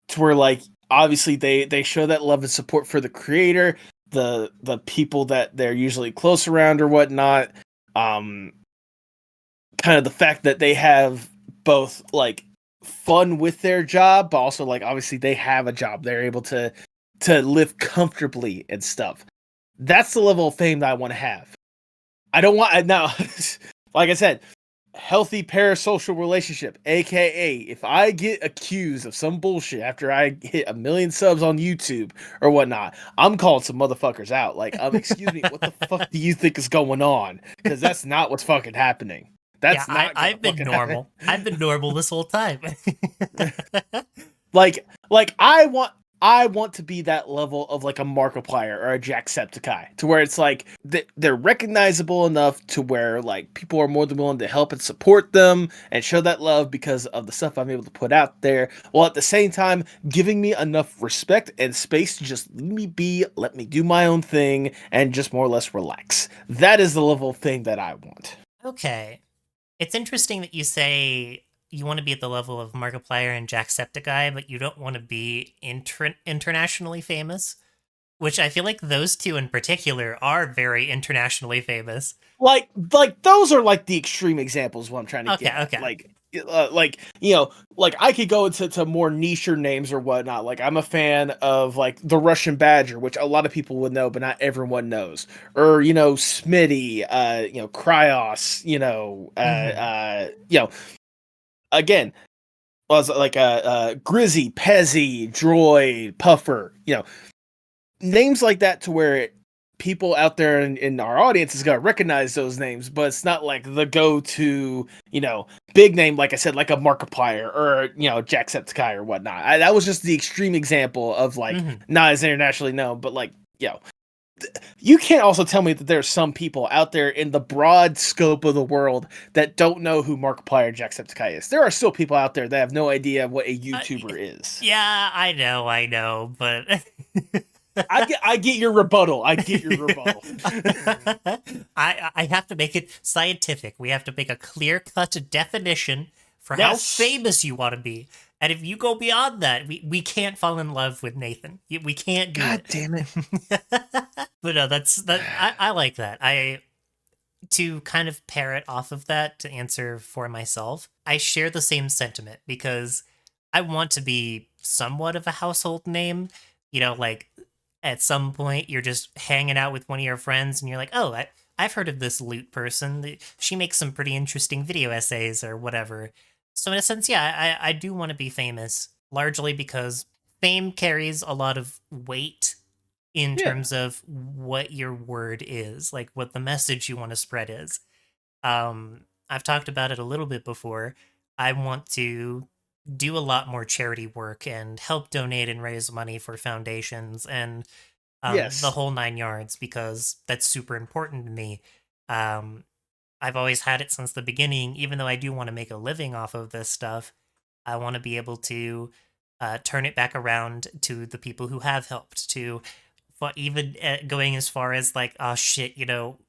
B: to where like obviously they show that love and support for the creator, the people that they're usually close around or whatnot. um Kind of the fact that they have both like fun with their job, but also like obviously they have a job. They're able to live comfortably and stuff. That's the level of fame that I want to have. I don't want now, like I said, healthy parasocial relationship, aka if I get accused of some bullshit after I hit 1 million subs on YouTube or whatnot, I'm calling some motherfuckers out. Like, excuse me, what the fuck do you think is going on? Because that's not what's fucking happening.
A: Yeah,
B: That's not gonna
A: I've been
B: fucking happen.
A: normal. I've been normal this whole time.
B: like I want to be that level of like a Markiplier or a Jacksepticeye, to where it's like they're recognizable enough to where like people are more than willing to help and support them and show that love because of the stuff I'm able to put out there, while at the same time giving me enough respect and space to just leave me be, let me do my own thing, and just more or less relax. That is the level of thing that I want.
A: Okay. It's interesting that you say you want to be at the level of Markiplier and Jacksepticeye, but you don't want to be internationally famous. Which I feel like those two in particular are very internationally famous.
B: Like those are like the extreme examples what I'm trying to
A: Okay,
B: get at.
A: okay.
B: Like like I could go into more niche names or whatnot. Like I'm a fan of like the Russian Badger, which a lot of people would know, but not everyone knows. Or Smitty, Cryos,
A: Hmm.
B: again, was like Grizzy, Pezzy, Droid, Puffer, names like that to where people out there in our audience is gonna recognize those names, but it's not like the go-to, big name, like I said, like a Markiplier or Jacksepticeye or whatnot. That was just the extreme example of like
A: Hmm.
B: not as internationally known, but like you can't also tell me that there's some people out there in the broad scope of the world that don't know who Markiplier or Jacksepticeye is. There are still people out there that have no idea what a
A: Uh,
B: YouTuber is.
A: yeah, I know, but
B: I get your rebuttal. I get your rebuttal.
A: I have to make it scientific. We have to make a clear cut definition for how
B: Yes.
A: famous you want to be. And if you go beyond that, we can't fall in love with Nathan. We can't do
B: God
A: it.
B: damn it.
A: But no, I like that. I to kind of parrot off of that to answer for myself, I share the same sentiment because I want to be somewhat of a household name. Like at some point you're just hanging out with one of your friends and you're like, oh, I've heard of this loot person. She makes some pretty interesting video essays or whatever. So, in a sense, yeah, I do want to be famous, largely because fame carries a lot of weight in
B: Yeah.
A: terms of what your word is, like what the message you want to spread is. I've talked about it a little bit before. I want to do a lot more charity work and help donate and raise money for foundations and the
B: Yes.
A: whole nine yards because that's super important to me. Um, I've always had it since the beginning, even though I do want to make a living off of this stuff. I want to be able to turn it back around to the people who have helped, to even going as far as like, oh shit,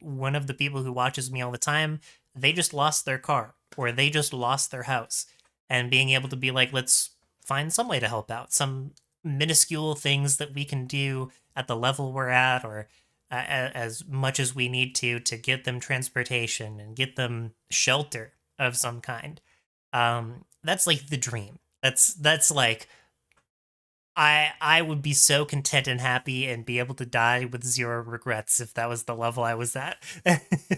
A: one of the people who watches me all the time, they just lost their car or they just lost their house. And being able to be like, let's find some way to help out, some minuscule things that we can do at the level we're at, or as much as we need to get them transportation and get them shelter of some kind. That's like the dream. That's like I would be so content and happy and be able to die with zero regrets if that was the level I was at.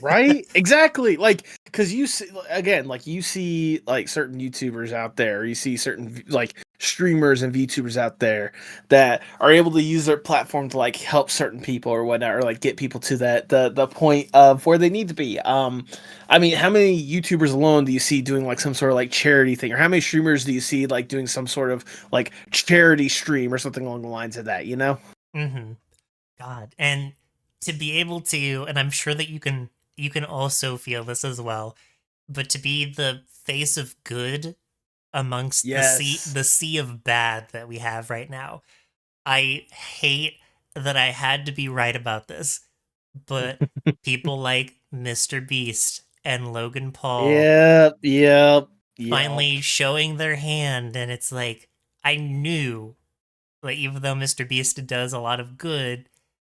B: Right? Exactly. Like, because you see, again, like you see, like certain YouTubers out there, you see certain like streamers and VTubers out there that are able to use their platform to like help certain people or whatnot, or like get people to the point of where they need to be. I mean, how many YouTubers alone do you see doing like some sort of like charity thing, or how many streamers do you see like doing some sort of like charity stream or something along the lines of that? You know?
A: Hmm. God, and to be able to, and I'm sure that you can also feel this as well, but to be the face of good amongst
B: Yes.
A: the sea of bad that we have right now. I hate that I had to be right about this, but people like Mr. Beast and Logan Paul
B: Yep. Yep. Yep.
A: finally showing their hand, and it's like I knew, like, even though Mr. Beast does a lot of good,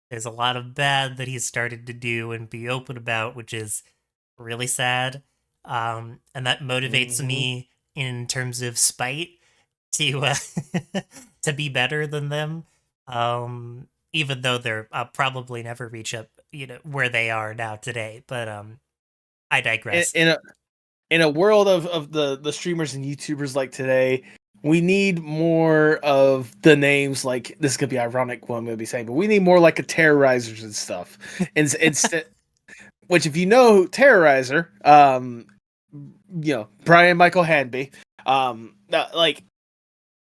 A: there's a lot of bad that he's started to do and be open about, which is really sad. And that motivates
B: Hmm.
A: me in terms of spite to to be better than them. Even though they're I'll probably never reach up, where they are now today. But I
B: In,
A: digress.
B: in a in a world of the streamers and YouTubers like today, we need more of the names. Like this could be ironic what I'm going to be saying, but we need more like a terrorizers and stuff. Instead, which if you know Terrorizer, Brian Michael Hanby, like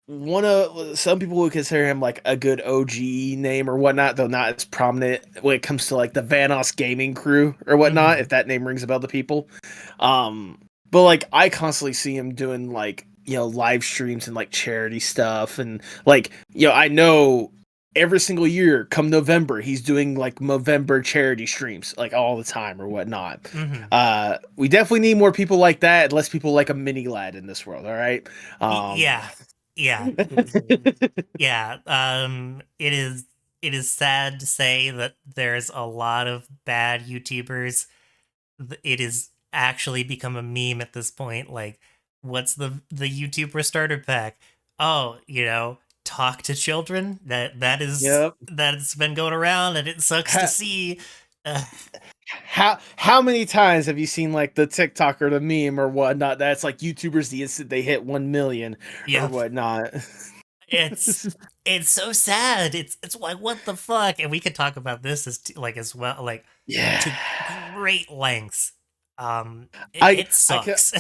B: one of some people would consider him like a good OG name or whatnot, though not as prominent when it comes to like the Vanos gaming crew or whatnot,
A: Hmm.
B: if that name rings a bell to people. But like I constantly see him doing like live streams and like charity stuff and like I know every single year, come November, he's doing like Movember charity streams like all the time or whatnot.
A: Hmm.
B: We definitely need more people like that, less people like a mini lad in this world. All right.
A: Yeah, yeah, yeah. It is sad to say that there's a lot of bad YouTubers. It is actually become a meme at this point. Like, what's the YouTuber starter pack? Oh, talk to children.
B: Yep.
A: That's been going around, and it sucks to
B: Ha-
A: see. Uh,
B: how many times have you seen like the TikTok or the meme or whatnot? That's like YouTubers the instant they hit 1 million or
A: yep.
B: whatnot.
A: It's it's so sad. It's like, what the fuck? And we could talk about this as well, like
B: Yeah.
A: to great lengths. It,
B: I
A: it
B: I can
A: sucks.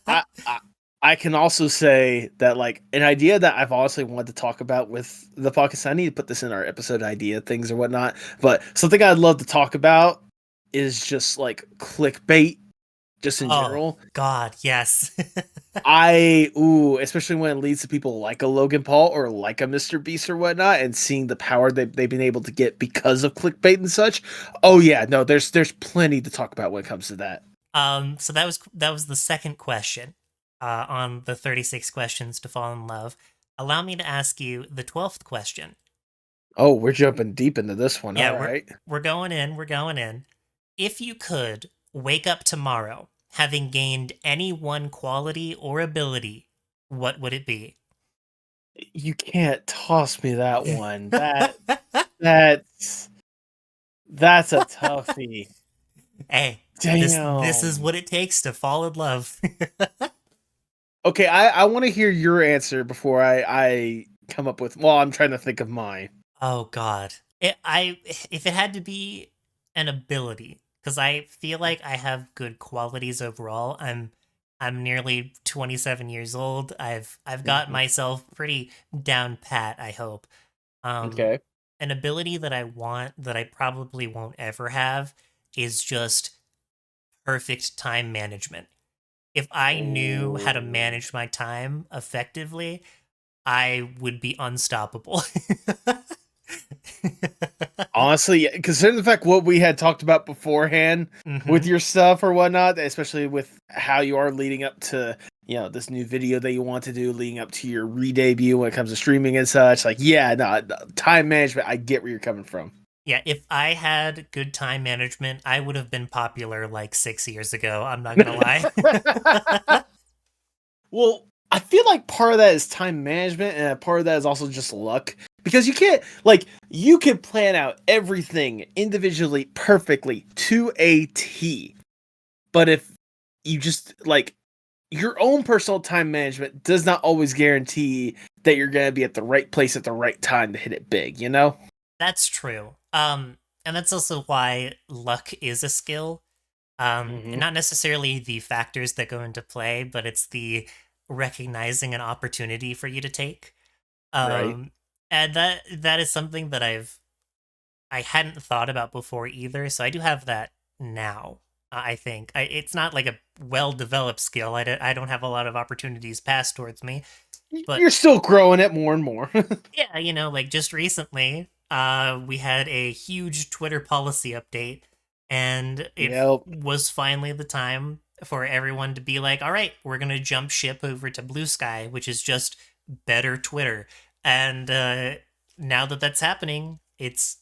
B: I, I I can also say that like an idea that I've honestly wanted to talk about with the podcast. I need to put this in our episode idea things or whatnot. But something I'd love to talk about is just like clickbait, just in
A: Oh
B: general.
A: God, yes.
B: Especially when it leads to people like a Logan Paul or like a Mr. Beast or whatnot, and seeing the power they've been able to get because of clickbait and such. Oh yeah, no, there's plenty to talk about when it comes to that.
A: So that was the second question, on the 36 questions to fall in love. Allow me to ask you the 12th question.
B: Oh, we're jumping deep into this one.
A: Yeah,
B: All
A: we're
B: right.
A: we're going in. We're going in. If you could wake up tomorrow having gained any one quality or ability, what would it be?
B: You can't toss me that one. That's that's a toughie.
A: Hey, this is
B: Damn.
A: what it takes to fall in love.
B: Okay, I want to hear your answer before I come up with. Well, I'm trying to think of mine.
A: Oh God. If it had to be an ability, because I feel like I have good qualities overall. I'm nearly 27 years old. I've got
B: Mhm.
A: myself pretty down pat, I hope. Um
B: Okay.
A: an ability that I want that I probably won't ever have is just perfect time management. If I knew how to
B: Oh.
A: manage my time effectively, I would be unstoppable.
B: Honestly, considering the fact what we had talked about beforehand with
A: Hmm.
B: your stuff or whatnot, especially with how you are leading up to this new video that you want to do, leading up to your re-debut when it comes to streaming and such. Like, yeah, no, time management. I get where you're coming from.
A: Yeah, if I had good time management, I would have been popular like 6 years ago. I'm not gonna lie.
B: Well, I feel like part of that is time management, and a part of that is also just luck. Because you can't, like, you can plan out everything individually perfectly to a T. But if you just, like, your own personal time management does not always guarantee that you're going to be at the right place at the right time to hit it big, you know?
A: That's true. And that's also why luck is a skill. And
B: Hmm.
A: not necessarily the factors that go into play, but it's the recognizing an opportunity for you to take.
B: Right.
A: Um, and that is something that I hadn't thought about before either. So I do have that now. I think it's not like a well developed skill. I don't have a lot of opportunities passed towards me, but
B: You're still growing it more and more.
A: yeah, like just recently, we had a huge Twitter policy update, and it
B: Yep.
A: was finally the time for everyone to be like, all right, we're going to jump ship over to Blue Sky, which is just better Twitter. And now that that's happening, it's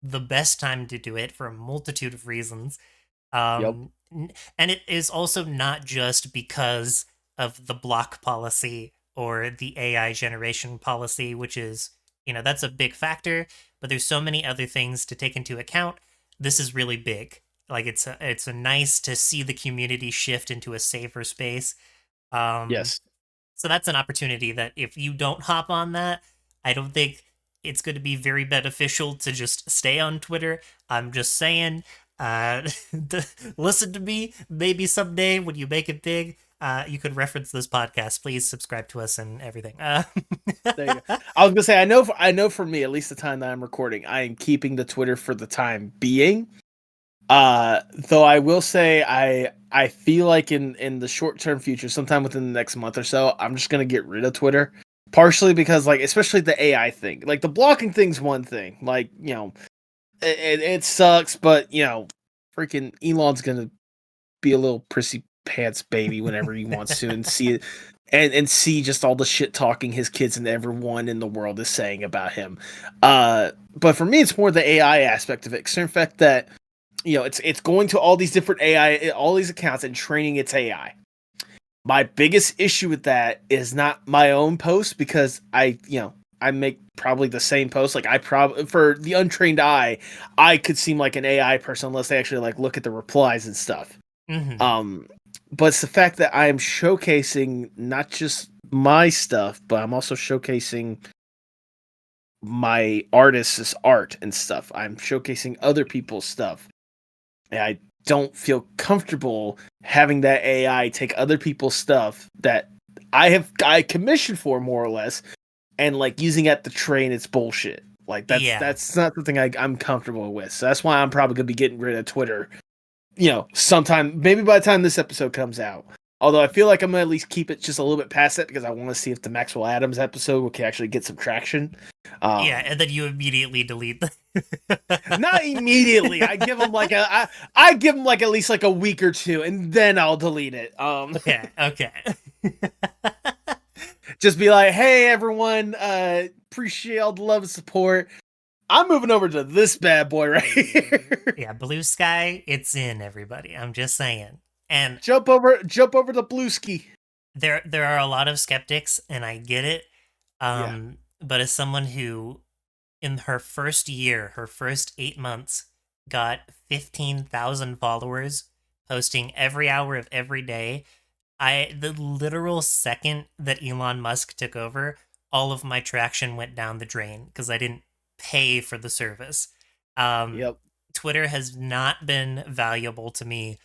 A: the best time to do it for a multitude of reasons.
B: Yep.
A: And it is also not just because of the block policy or the AI generation policy, which is, that's a big factor, but there's so many other things to take into account. This is really big. Like it's a nice to see the community shift into a safer space. Um,
B: Yes.
A: so that's an opportunity that if you don't hop on that, I don't think it's going to be very beneficial to just stay on Twitter. I'm just saying, uh, listen to me. Maybe someday when you make it big, you could reference this podcast. Please subscribe to us and everything.
B: There you go. I was gonna say I know for me, at least the time that I'm recording, I am keeping the Twitter for the time being. Though I will say I feel like in the short term future, sometime within the next month or so, I'm just gonna get rid of Twitter Partially because like especially the AI thing. Like the blocking thing's one thing. Like, it sucks, but freaking Elon's gonna be a little prissy pants baby whenever he wants to and see it and see just all the shit talking his kids and everyone in the world is saying about him. But for me it's more the AI aspect of it. Considering the fact that it's going to all these different AI, all these accounts and training its AI. My biggest issue with that is not my own post because I make probably the same post. Like I probably for the untrained eye, I could seem like an AI person unless they actually like look at the replies and stuff.
A: Hmm.
B: Um, but it's the fact that I am showcasing not just my stuff, but I'm also showcasing my artist's art and stuff. I'm showcasing other people's stuff. And I don't feel comfortable having that AI take other people's stuff that I commissioned for more or less and like using it to train its bullshit. Like
A: Yeah.
B: that's not something I'm comfortable with. So that's why I'm probably gonna be getting rid of Twitter. Sometime maybe by the time this episode comes out. Although I feel like I'm gonna at least keep it just a little bit past that because I want to see if the Maxwell Adams episode can actually get some traction.
A: Yeah,
B: Um,
A: and then you immediately delete them.
B: Not immediately. I give him like at least like a week or two, and then I'll delete it.
A: Okay, okay.
B: Just be like, hey everyone, appreciate all the love and support. I'm moving over to this bad boy right here.
A: Yeah, blue sky, it's in, everybody. I'm just saying. And
B: Jump over the blue ski.
A: there are a lot of skeptics, and I get it.
B: Yeah.
A: But as someone who, in her first year, her first 8 months, got 15,000 followers, posting every hour of every day, the literal second that Elon Musk took over, all of my traction went down the drain because I didn't pay for the service. Um,
B: Yep.
A: Twitter has not been valuable to me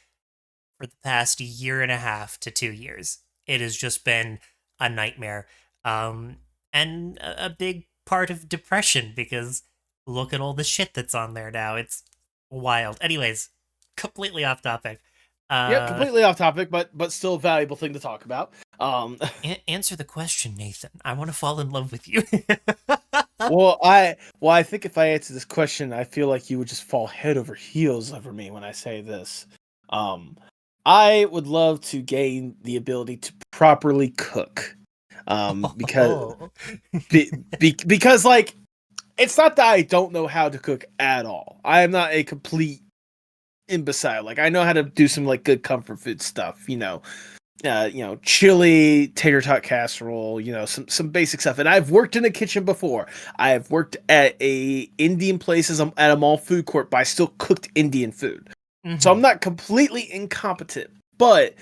A: for the past year and a half to 2 years. It has just been a nightmare. Um, and a big part of depression because look at all the shit that's on there now. It's wild. Anyways, completely off topic.
B: Yep.
A: Uh,
B: Completely off topic, but still a valuable thing to talk about.
A: Answer the question, Nathan. I want to fall in love with you.
B: I think if I answer this question, I feel like you would just fall head over heels over me when I say this. Um, I would love to gain the ability to properly cook. Because
A: Oh.
B: because like it's not that I don't know how to cook at all. I am not a complete imbecile. Like I know how to do some like good comfort food stuff. Chili, tater tot casserole, some basic stuff. And I've worked in a kitchen before. I have worked at a Indian places at a mall food court, but I still cooked Indian food. So I'm
A: Hmm.
B: not completely incompetent, but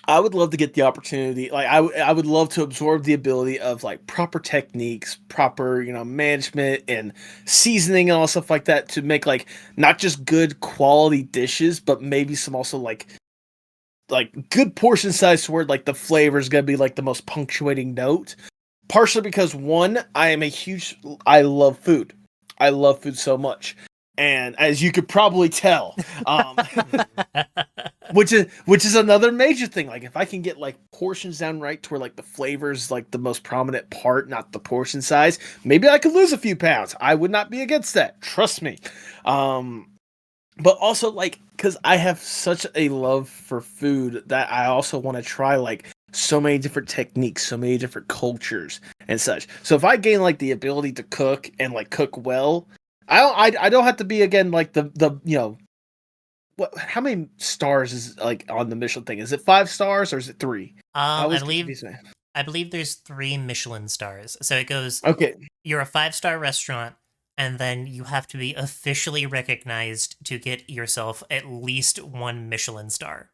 B: I would love to get the opportunity. Like I would love to absorb the ability of like proper techniques, proper management and seasoning and all stuff like that to make like not just good quality dishes, but maybe some also like good portion size to where like the flavor is gonna be like the most punctuating note. Partially because one, I love food. I love food so much, and as you could probably tell, which is another major thing. Like if I can get like portions down right to where like the flavors like the most prominent part, not the portion size, maybe I could lose a few pounds. I would not be against that. Trust me. Um, but also like because I have such a love for food that I also want to try like so many different techniques, so many different cultures and such. So if I gain like the ability to cook and like cook well, I don't have to be again like the how many stars is like on the Michelin thing? Is it 5 stars or is it three? I
A: I
B: always
A: believe
B: confuse me.
A: there's three Michelin stars. So it goes,
B: Okay,
A: you're a 5-star restaurant, and then you have to be officially recognized to get yourself at least one Michelin star.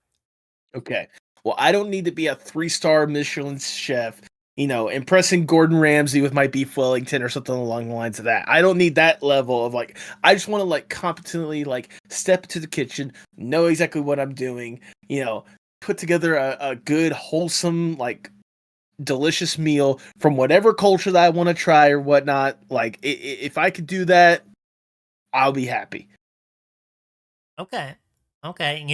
B: okay. Well, I don't need to be a 3 star Michelin chef, impressing Gordon Ramsay with my beef Wellington or something along the lines of that. I don't need that level of like, I just want to like competently like step into the kitchen, know exactly what I'm doing, put together a good, wholesome, like delicious meal from whatever culture that I want to try or whatnot. Like, if I could do that, I'll be happy.
A: Okay. Okay.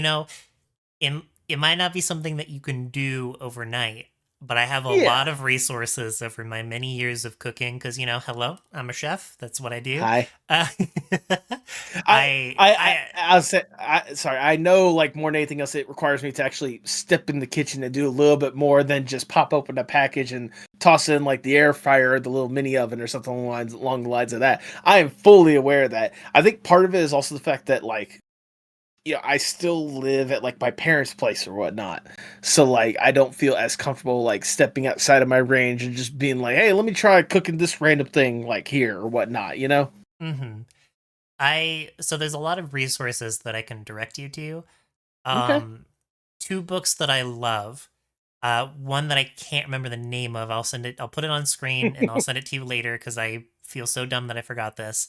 A: It, it might not be something that you can do overnight, but I have a
B: Yeah.
A: lot of resources over my many years of cooking because, hello, I'm a chef. That's what I do.
B: Hi.
A: Uh,
B: I
A: I,
B: I I
A: I,
B: I'll say sorry. I know like more than anything else, it requires me to actually step in the kitchen and do a little bit more than just pop open a package and toss in like the air fryer or the little mini oven or something along the lines of that. I am fully aware of that. I think part of it is also the fact that like I still live at like my parents' place or whatnot. So like I don't feel as comfortable like stepping outside of my range and just being like, hey, let me try cooking this random thing like here or whatnot.
A: mhm. So there's a lot of resources that I can direct you to.
B: Okay.
A: Um, Two books that I love. One that I can't remember the name of. I'll send it. I'll put it on screen and I'll send it to you later because I feel so dumb that I forgot this.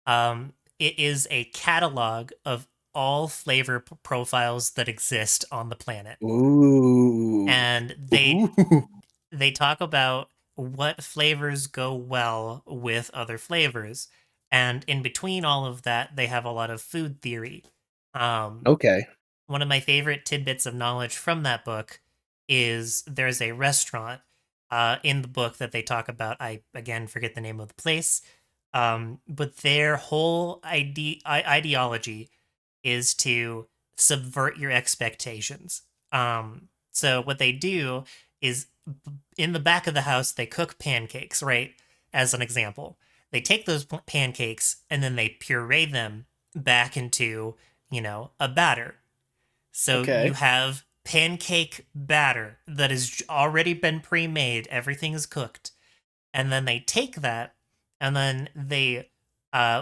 A: It is a catalog of all flavor profiles that exist on the planet,
B: Ooh.
A: and
B: Ooh.
A: they talk about what flavors go well with other flavors, and in between all of that, they have a lot of food theory. Um,
B: Okay.
A: One of my favorite tidbits of knowledge from that book is there's a restaurant in the book that they talk about. I again forget the name of the place, but their whole ideology is to subvert your expectations. So what they do is in the back of the house they cook pancakes, right? As an example, they take those pancakes and then they puree them back into a batter, so you
B: Okay.
A: have pancake batter that has already been pre-made, everything is cooked. And then they take that and then they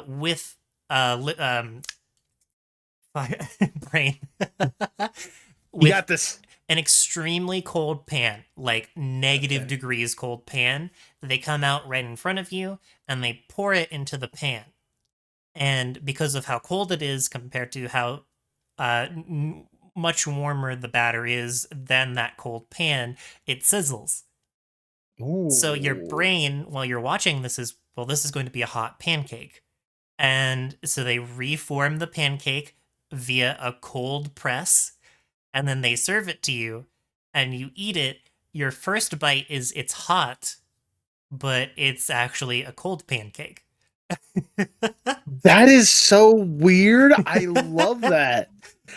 A: with brain
B: You
A: with
B: got this.
A: an extremely cold pan, like negative
B: Okay.
A: degrees cold pan, they come out right in front of you and they pour it into the pan. And because of how cold it is compared to how much warmer the batter is than that cold pan, it sizzles. So your
B: Ooh.
A: brain, while you're watching this, is, well, this is going to be a hot pancake. And so they reform the pancake via a cold press, and then they serve it to you, and you eat it. Your first bite is it's hot, but it's actually a cold pancake.
B: That is so weird. I love that.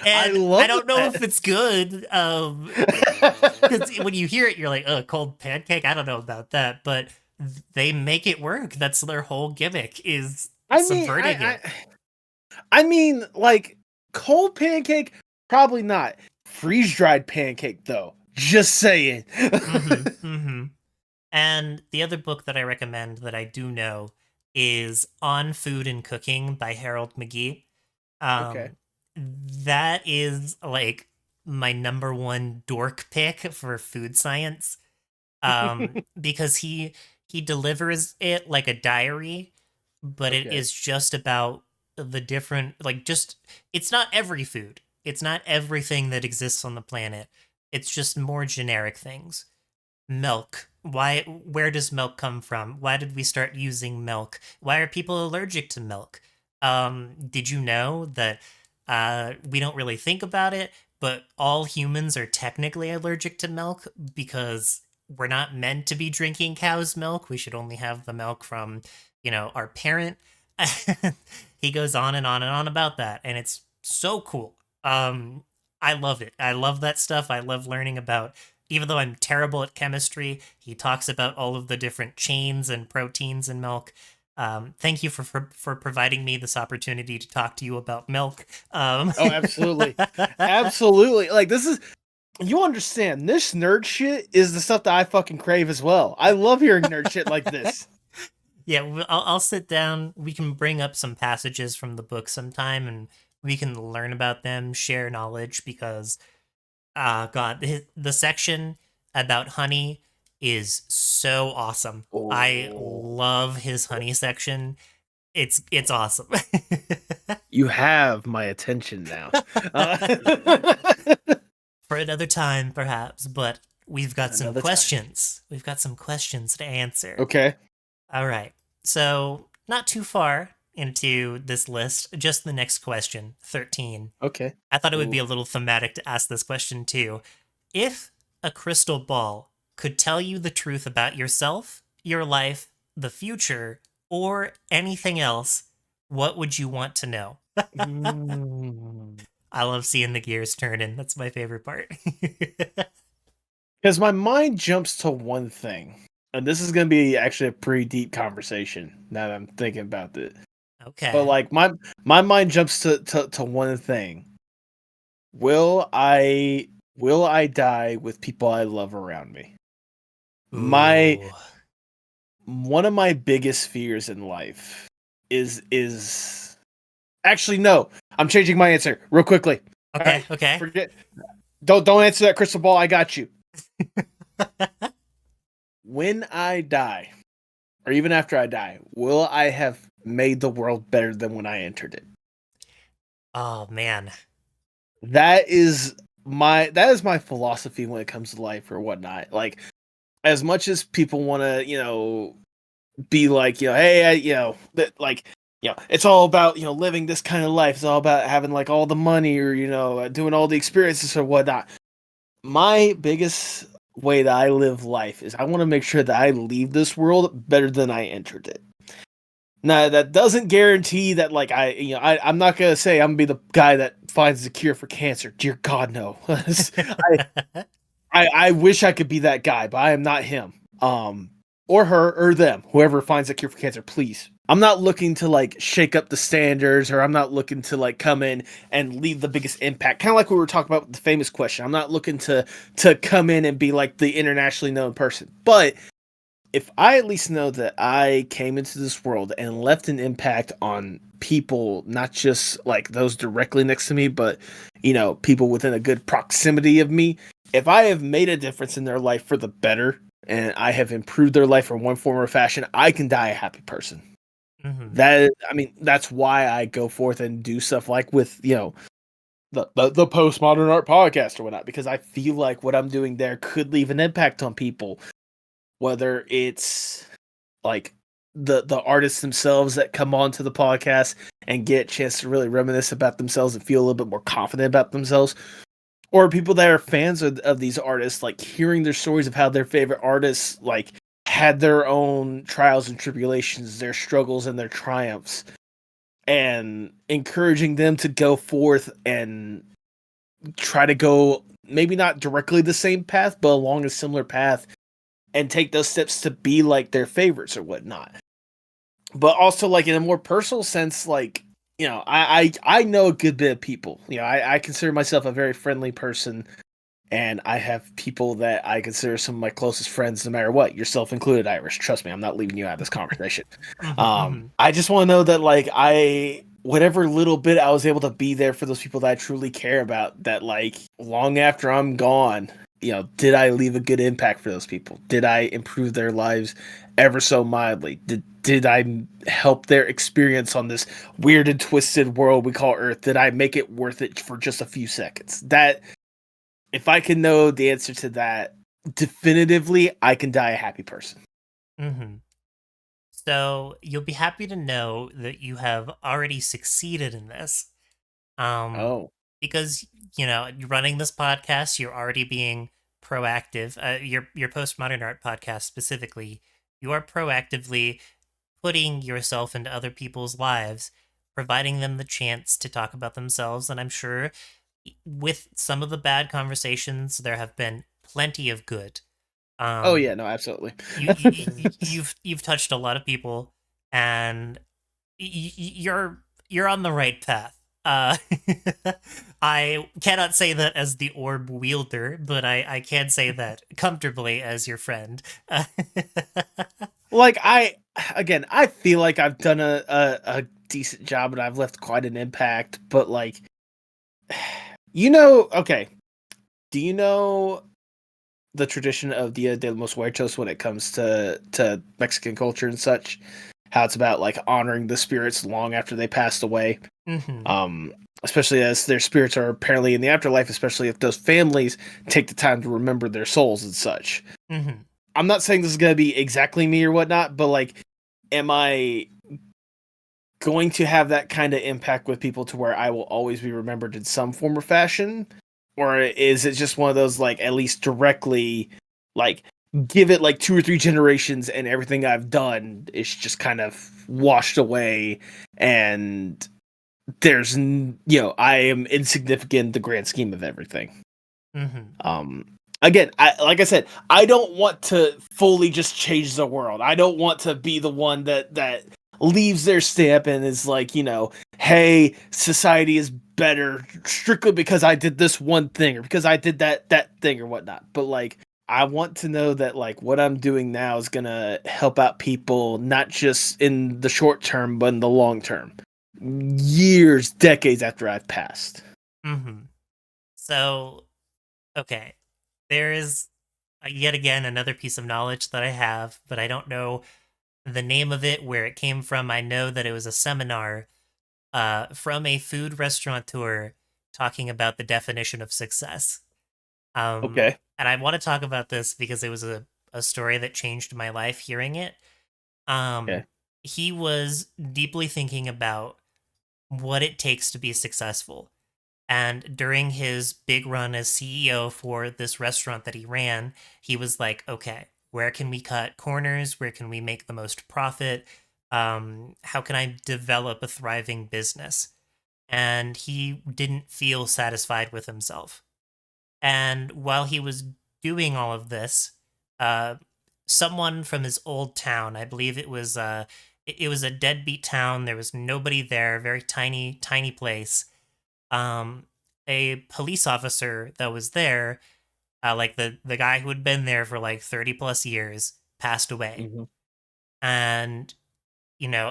B: I
A: And I
B: love
A: don't know if
B: that.
A: it's good. Because when you hear it, you're like, "Oh, cold pancake." I don't know about that, but they make it work. That's their whole gimmick is
B: I mean,
A: subverting it.
B: I mean, like cold pancake, probably not. Freeze dried pancake, though. Just saying.
A: Mm-hmm. Mm-hmm. And the other book that I recommend that I do know is On Food and Cooking by Harold McGee.
B: Okay.
A: Um, that is like my number one dork pick for food science. Because he delivers it like a diary, but it
B: Okay.
A: is just about the different, like, just, it's not every food, it's not everything that exists on the planet, it's just more generic things. Milk, where does milk come from? Why did we start using milk? Why are people allergic to milk? Did you know that we don't really think about it, but all humans are technically allergic to milk because we're not meant to be drinking cow's milk. We should only have the milk from, our parent. He goes on and on and on about that, and it's so cool. I love it. I love that stuff. I love learning about, even though I'm terrible at chemistry, he talks about all of the different chains and proteins in milk. Thank you for providing me this opportunity to talk to you about milk.
B: Oh, absolutely. Absolutely. Like this is you understand, this nerd shit is the stuff that I fucking crave as well. I love hearing nerd shit like this.
A: Yeah, I'll sit down. We can bring up some passages from the book sometime, and we can learn about them, share knowledge. Because, God, the section about honey is so awesome. I
B: Oh.
A: love his honey section. It's awesome.
B: You have my attention now.
A: For another time, perhaps, but we've got some
B: Another time.
A: questions. We've got some questions to answer.
B: Okay.
A: All right. So, not too far into this list, just the next question, 13.
B: Okay.
A: I thought it would be
B: Ooh.
A: a little thematic to ask this question too. If a crystal ball could tell you the truth about yourself, your life, the future, or anything else, what would you want to know?
B: Because
A: I love seeing the gears turning. That's my favorite part.
B: my mind jumps to one thing, and this is going to be actually a pretty deep conversation now that I'm thinking about it. But
A: Okay.
B: like my mind jumps to one thing. Will I die with people I love around me? My
A: Ooh.
B: one of my biggest fears in life is actually no. I'm changing my answer real quickly. All
A: Okay,
B: right,
A: okay.
B: forget. Don't answer that crystal ball. I got you. When I die, or even after I die, will I have made the world better than when I entered it?
A: Oh man.
B: That is my philosophy when it comes to life or whatnot. Like as much as people want to, be like, hey, like, it's all about, living this kind of life. It's all about having like all the money or, doing all the experiences or whatnot. My biggest way that I live life is I want to make sure that I leave this world better than I entered it. Now that doesn't guarantee that like I'm not gonna say I'm gonna be the guy that finds the cure for cancer. Dear God, no. I wish I could be that guy, but I am not him. Or her or them, whoever finds a cure for cancer, please. I'm not looking to like shake up the standards, or I'm not looking to like come in and leave the biggest impact. Kind of like we were talking about with the famous question. I'm not looking to come in and be like the internationally known person. But if I at least know that I came into this world and left an impact on people, not just like those directly next to me, but people within a good proximity of me, if I have made a difference in their life for the better and I have improved their life in one form or fashion, I can die a happy person.
A: Hmm.
B: That's why I go forth and do stuff like with, the postmodern art podcast or whatnot, because I feel like what I'm doing there could leave an impact on people, whether it's like the artists themselves that come onto the podcast and get a chance to really reminisce about themselves and feel a little bit more confident about themselves, or people that are fans of these artists, like hearing their stories of how their favorite artists like had their own trials and tribulations, their struggles and their triumphs, and encouraging them to go forth and try to go maybe not directly the same path but along a similar path and take those steps to be like their favorites or whatnot. But also like in a more personal sense, like, I know a good bit of people. I consider myself a very friendly person, and I have people that I consider some of my closest friends no matter what, yourself included, Irish. Trust me, I'm not leaving you out of this conversation.
A: Hmm.
B: I just want to know that like whatever little bit I was able to be there for those people that I truly care about, that like long after I'm gone, did I leave a good impact for those people? Did I improve their lives ever so mildly? Did I help their experience on this weird and twisted world we call Earth? Did I make it worth it for just a few seconds? That if I can know the answer to that definitively, I can die a happy person.
A: Hmm. So you'll be happy to know that you have already succeeded in this. Um,
B: Oh.
A: because you're running this podcast, you're already being proactive. Your postmodern art podcast specifically, you are proactively putting yourself into other people's lives, providing them the chance to talk about themselves. And I'm sure with some of the bad conversations, there have been plenty of good.
B: Oh yeah,
A: Um,
B: no, absolutely.
A: you've touched a lot of people, and you're on the right path. Uh, I cannot say that as the orb wielder, but I can say that comfortably as your friend.
B: Like I feel like I've done a decent job and I've left quite an impact, but like okay. Do you know the tradition of Dia de los Muertos when it comes to Mexican culture and such? How it's about like honoring the spirits long after they passed away.
A: Hmm.
B: Um Especially as their spirits are apparently in the afterlife, especially if those families take the time to remember their souls and such.
A: Hmm.
B: I'm not saying this is gonna be exactly me or whatnot, but like, am I going to have that kind of impact with people to where I will always be remembered in some form or fashion? Or is it just one of those like at least directly like give it like 2 or 3 generations, and everything I've done is just kind of washed away, and I am insignificant in the grand scheme of everything.
A: Mm-hmm.
B: Um, Again, like I said, I don't want to fully just change the world. I don't want to be the one that leaves their stamp and is like, hey, society is better strictly because I did this one thing or because I did that thing or whatnot. But like, I want to know that like what I'm doing now is gonna help out people, not just in the short term, but in the long term, years, decades after I've passed.
A: Mm-hmm. So, okay, there is yet again another piece of knowledge that I have, but I don't know the name of it, where it came from. I know that it was a seminar from a food restaurateur talking about the definition of success.
B: Okay.
A: And I want to talk about this because it was a story that changed my life hearing it. Um,
B: Okay.
A: he was deeply thinking about what it takes to be successful. And during his big run as CEO for this restaurant that he ran, he was like, okay, where can we cut corners? Where can we make the most profit? How can I develop a thriving business? And he didn't feel satisfied with himself. And while he was doing all of this, uh, someone from his old town, I believe it was a deadbeat town. There was nobody there, very tiny, tiny place. Um, a police officer that was there, like the guy who had been there for like 30 plus years, passed away.
B: Hmm.
A: And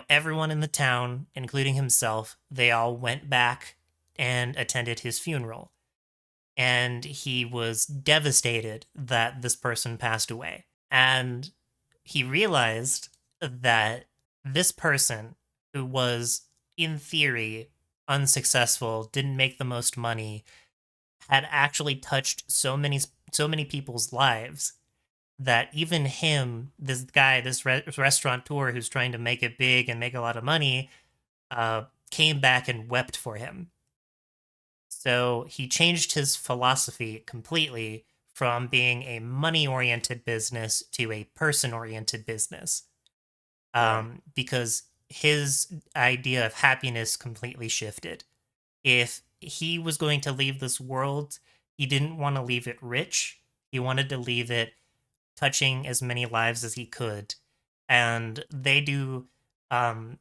A: everyone in the town, including himself, they all went back and attended his funeral. And he was devastated that this person passed away. And he realized that this person, who was, in theory, unsuccessful, didn't make the most money, had actually touched so many people's lives that even him, this guy, this restaurateur who's trying to make it big and make a lot of money, came back and wept for him. So he changed his philosophy completely from being a money oriented business to a person oriented business,
B: Right.
A: because his idea of happiness completely shifted. If he was going to leave this world, he didn't want to leave it rich. He wanted to leave it touching as many lives as he could. And they do. I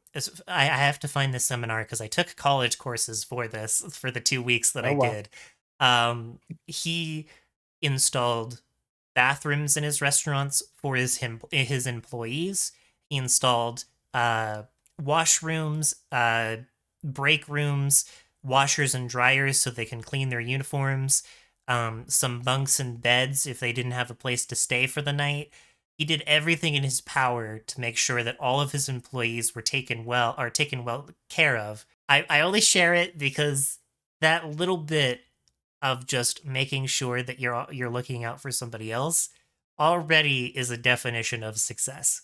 A: have to find this seminar because I took college courses for this for the 2 weeks that
B: Oh
A: I
B: wow.
A: did. He installed bathrooms in his restaurants for his employees. He installed washrooms, break rooms, washers and dryers so they can clean their uniforms, some bunks and beds if they didn't have a place to stay for the night. He did everything in his power to make sure that all of his employees were taken well care of. I only share it because that little bit of just making sure that you're looking out for somebody else already is a definition of success.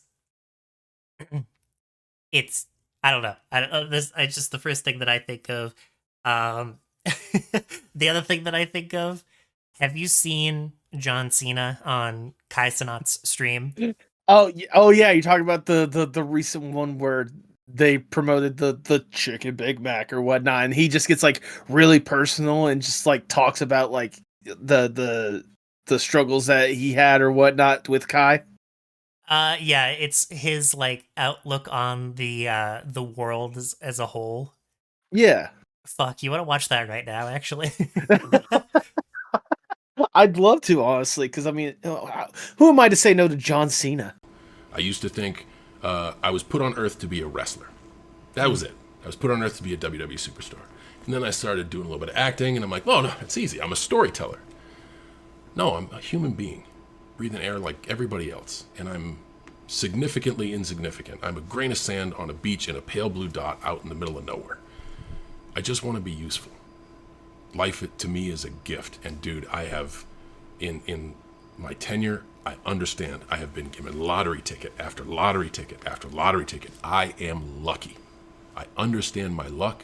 A: It's I don't know. I don't know. This it's just the first thing that I think of. Um, the other thing that I think of. Have you seen John Cena on Kai Cenat's stream?
B: Oh yeah, you're talking about the recent one where they promoted the chicken Big Mac or whatnot, and he just gets like really personal and just like talks about like the struggles that he had or whatnot with Kai.
A: Yeah, it's his like outlook on the world as a whole.
B: Yeah,
A: Fuck, you want to watch that right now? Actually.
B: I'd love to honestly, because I mean, who am I to say no to John Cena?
C: I used to think I was put on earth to be a wrestler. That was
A: Mm.
C: it. I was put on earth to be a WWE superstar. And then I started doing a little bit of acting, and I'm like, oh, no, it's easy. I'm a storyteller. No, I'm a human being, breathing air like everybody else. And I'm significantly insignificant. I'm a grain of sand on a beach in a pale blue dot out in the middle of nowhere. I just want to be useful. Life to me is a gift. And dude, I have, in my tenure, I understand. I have been given lottery ticket after lottery ticket after lottery ticket. I am lucky. I understand my luck,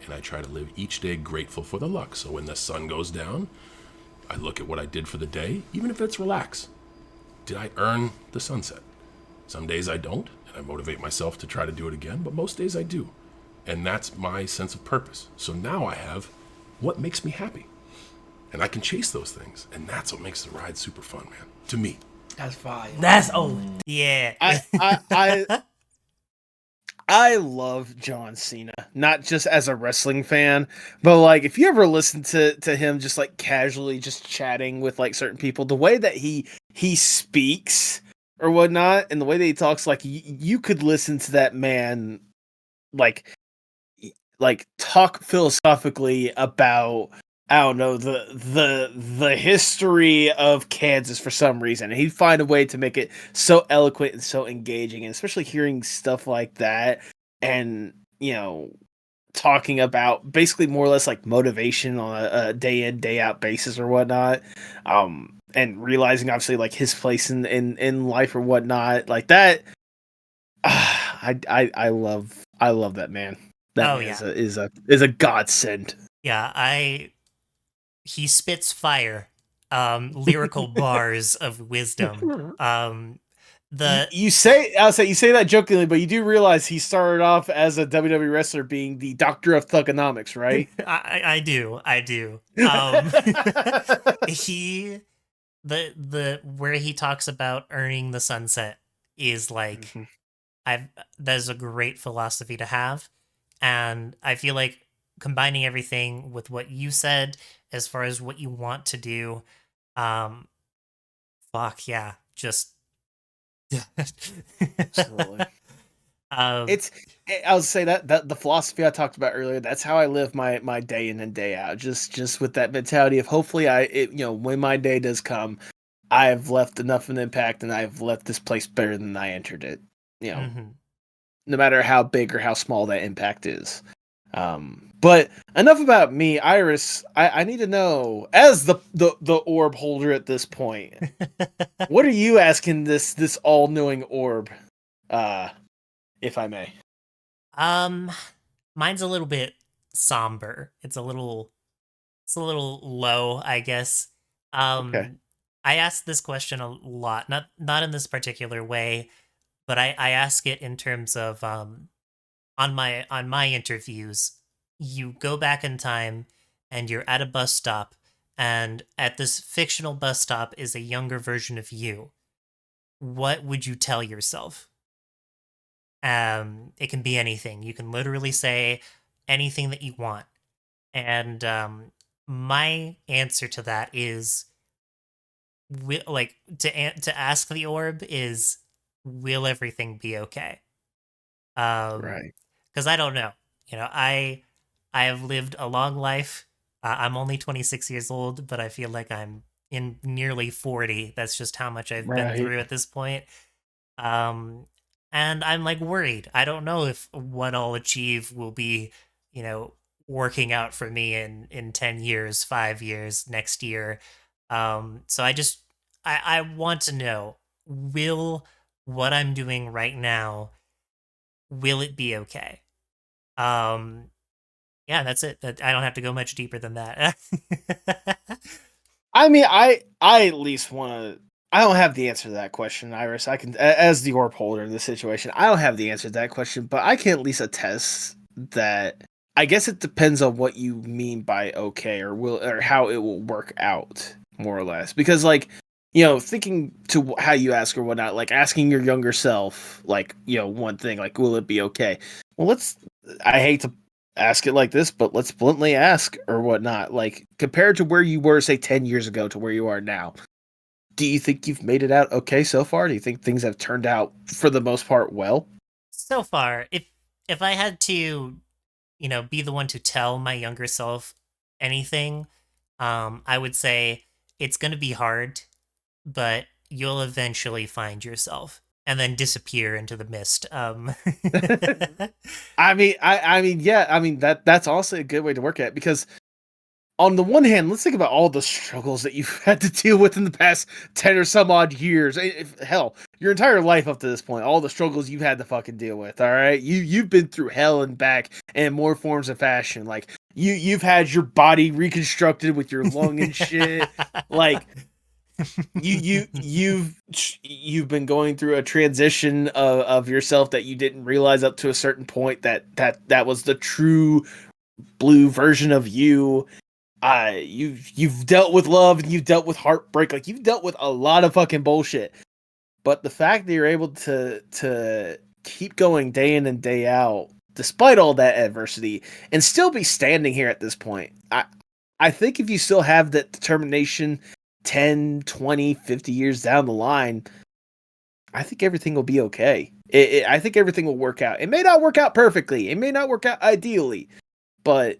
C: and I try to live each day grateful for the luck. So when the sun goes down, I look at what I did for the day, even if it's relax. did I earn the sunset? Some days I don't, and I motivate myself to try to do it again, but most days I do. And that's my sense of purpose. So now I have what makes me happy. And I can chase those things. And that's what makes the ride super fun, man. To me.
B: That's fire.
D: That's
A: Yeah.
B: I love John Cena, not just as a wrestling fan, but like if you ever listen to him just like casually just chatting with like certain people, the way that he speaks or whatnot, and the way that he talks, like you could listen to that man like talk philosophically about, I don't know, the history of Kansas for some reason. And he'd find a way to make it so eloquent and so engaging, and especially hearing stuff like that and, you know, talking about basically more or less like motivation on a day in, day out basis or whatnot. And realizing obviously like his place in life or whatnot, like that. I love that man. That man is a godsend.
A: Yeah, he spits fire, lyrical bars of wisdom.
B: You say that jokingly, but you do realize he started off as a WWE wrestler being the doctor of thugonomics, right?
A: I do. He the where he talks about earning the sunset is like that is a great philosophy to have, and I feel like combining everything with what you said as far as what you want to do, fuck yeah, just
B: Absolutely.
A: um,
B: I would say that the philosophy I talked about earlier, that's how I live my day in and day out. Just with that mentality of hopefully when my day does come, I've left enough of an impact and I've left this place better than I entered it. You know, no matter how big or how small that impact is. But enough about me, Iris. I need to know, as the orb holder at this point, what are you asking this all knowing orb? If I may.
A: Mine's a little bit somber. It's a little low, I guess.
B: Okay.
A: I ask this question a lot, not in this particular way, but I ask it in terms of on my interviews, you go back in time and you're at a bus stop, and at this fictional bus stop is a younger version of you. What would you tell yourself? It can be anything. You can literally say anything that you want. And my answer to that is, to ask the orb is, will everything be okay?
B: Right.
A: Because I don't know. You know, I have lived a long life. I'm only 26 years old, but I feel like I'm in nearly 40. That's just how much I've been through at this point. And I'm like worried. I don't know if what I'll achieve will be, you know, working out for me in 10 years, 5 years, next year. So I want to know, will what I'm doing right now, will it be okay? Yeah, that's it. I don't have to go much deeper than that.
B: I mean, I at least want to. I don't have the answer to that question, Iris. I can, as the orb holder in this situation, I don't have the answer to that question, but I can at least attest that I guess it depends on what you mean by okay, or how it will work out, more or less. Because like, you know, thinking to how you ask or whatnot, like asking your younger self, like, you know, one thing, like, will it be okay? Well, I hate to ask it like this, but let's bluntly ask or whatnot. Like, compared to where you were, say, 10 years ago to where you are now, do you think you've made it out okay so far? Do you think things have turned out for the most part well?
A: So far, if I had to, you know, be the one to tell my younger self anything, I would say it's going to be hard, but you'll eventually find yourself and then disappear into the mist.
B: I mean, yeah. I mean that's also a good way to work at it, because on the one hand, let's think about all the struggles that you've had to deal with in the past 10 or some odd years. Hell, your entire life up to this point, all the struggles you've had to fucking deal with. All right. You've been through hell and back in more forms of fashion. Like you've had your body reconstructed with your lung and shit. Like you've been going through a transition of yourself that you didn't realize up to a certain point that was the true blue version of you. You've dealt with love and you've dealt with heartbreak, like you've dealt with a lot of fucking bullshit. But the fact that you're able to keep going day in and day out despite all that adversity and still be standing here at this point, I think if you still have that determination 10, 20, 50 years down the line, I think everything will be okay. I think everything will work out. It may not work out perfectly. It may not work out ideally, but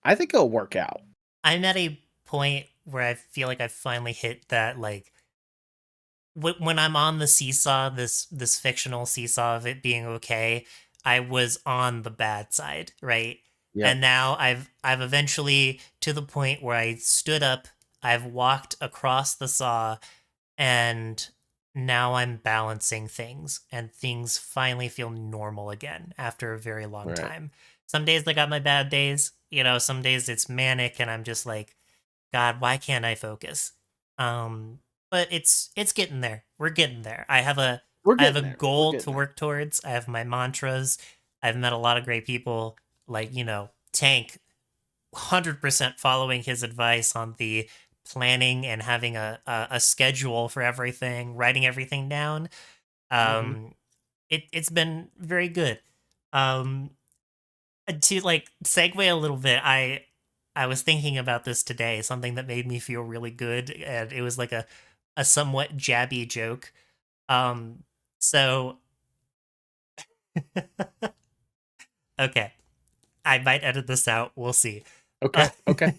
B: I think it'll work out.
A: I'm at a point where I feel like I finally hit that, like, when I'm on the seesaw, this fictional seesaw of it being okay, I was on the bad side, right?
B: Yep.
A: And now I've eventually to the point where I stood up, I've walked across the saw, and now I'm balancing things, and things finally feel normal again after a very long
B: Right.
A: time. Some days I got my bad days, some days it's manic and I'm just like, God, why can't I focus? But it's getting there. We're getting there.
B: We're
A: I have a
B: getting there. We're
A: goal
B: getting
A: to
B: there.
A: work towards. I have my mantras. I've met a lot of great people, like, Tank, 100% following his advice on the planning and having a schedule for everything, writing everything down.
B: Mm-hmm.
A: It's been very good. Um, to like segue a little bit, I was thinking about this today, something that made me feel really good, and it was like a somewhat jabby joke. So okay, I might edit this out. We'll see. Uh,
B: Okay. Okay.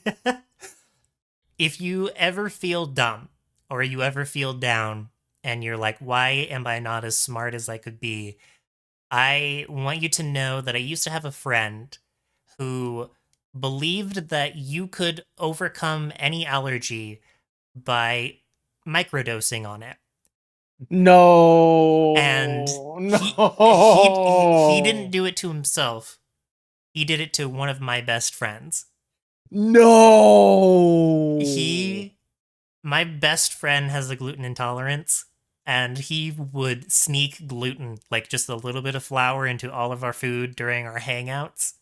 A: if you ever feel dumb or you ever feel down and you're like, why am I not as smart as I could be? I want you to know that I used to have a friend who believed that you could overcome any allergy by microdosing on it. And
B: No.
A: he didn't
B: No.
A: do it to himself. He did it to one of my best friends.
B: No.
A: He My best friend has a gluten intolerance, and he would sneak gluten, like just a little bit of flour, into all of our food during our hangouts.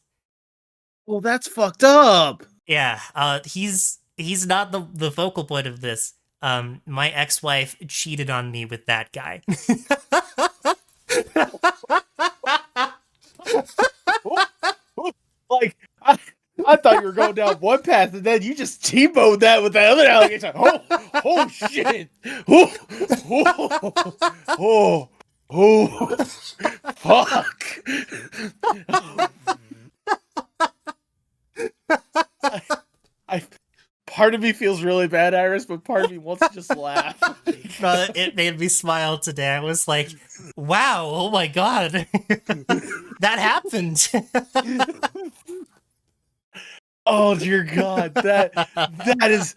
B: Well, that's fucked up.
A: Yeah, he's not the focal point of this. My ex-wife cheated on me with that guy.
B: Like I thought you were going down one path, and then you just T-bowed that with the other allegation. Oh shit! Oh, oh, oh, fuck! I part of me feels really bad, Iris, but part of me wants to just laugh.
A: No, it made me smile today. I was like, "Wow! Oh my god, that happened."
B: Oh dear God, that is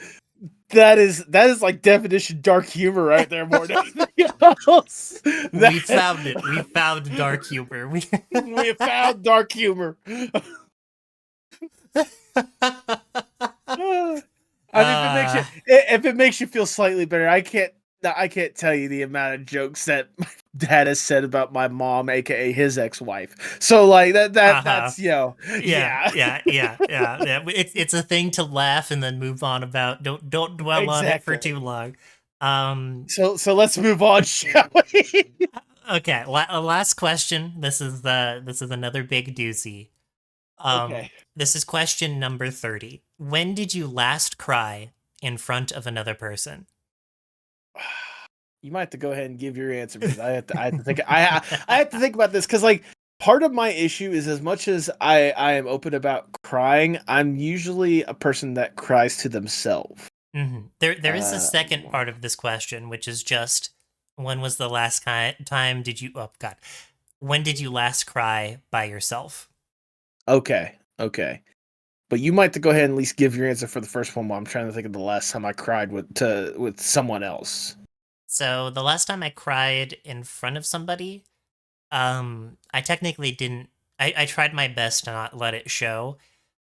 B: that is like definition dark humor right there more than anything else.
A: We
B: That
A: found it. We found dark humor.
B: we have found dark humor. I mean,
A: uh,
B: if it makes you feel slightly better, I can't tell you the amount of jokes that my dad has said about my mom, aka his ex-wife. So like
A: uh-huh.
B: that's
A: Yeah,
B: yeah.
A: yeah. It's a thing to laugh and then move on about. Don't dwell on it for
B: Exactly.
A: too long. Um,
B: So let's move on, shall we?
A: okay. Last question. This is another big doozy.
B: Okay.
A: This is question number 30. When did you last cry in front of another person?
B: You might have to go ahead and give your answer because I have to think I have to think about this because like part of my issue is as much as I am open about crying, I'm usually a person that cries to themselves.
A: There is a
B: Uh,
A: second part of this question, which is just when was the last time did you? Oh God, when did you last cry by yourself?
B: okay, okay, but you might have to go ahead and at least give your answer for the first one while I'm trying to think of the last time I cried with someone else.
A: So the last time I cried in front of somebody, I technically didn't. I tried my best to not let it show.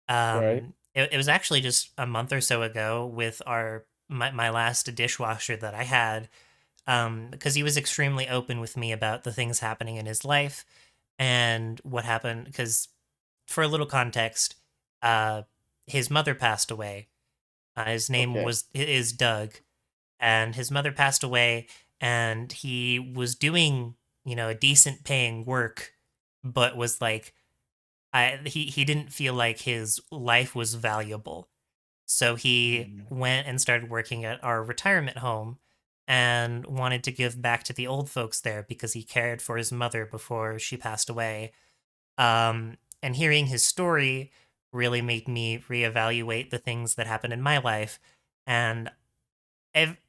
B: Right.
A: It was actually just a month or so ago with our my last dishwasher that I had, because he was extremely open with me about the things happening in his life and what happened. Because for a little context, uh, his mother passed away. His name
B: Okay.
A: was is Doug, and his mother passed away, and he was doing a decent paying work, but was like he didn't feel like his life was valuable. So he
B: Mm.
A: went and started working at our retirement home and wanted to give back to the old folks there because he cared for his mother before she passed away. And hearing his story really made me reevaluate the things that happened in my life. And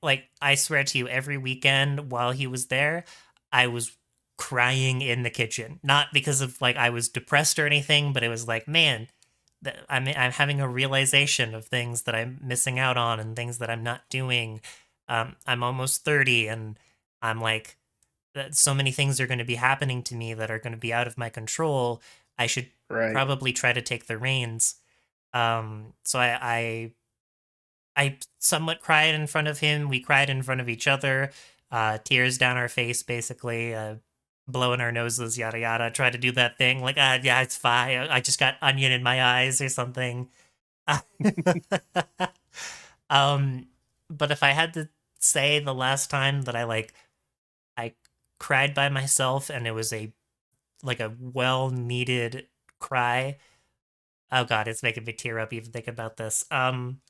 A: like I swear to you, every weekend while he was there, I was crying in the kitchen. Not because of like I was depressed or anything, but it was like, man, that I'm having a realization of things that I'm missing out on and things that I'm not doing. I'm almost 30, and I'm like, that so many things are going to be happening to me that are going to be out of my control. I should
B: Right.
A: probably try to take the reins. So I somewhat cried in front of him. We cried in front of each other, tears down our face, basically, blowing our noses, yada yada. Try to do that thing like, yeah, it's fine. I just got onion in my eyes or something. um, but if I had to say the last time that I cried by myself and it was a well needed cry. Oh God, it's making me tear up even thinking about this.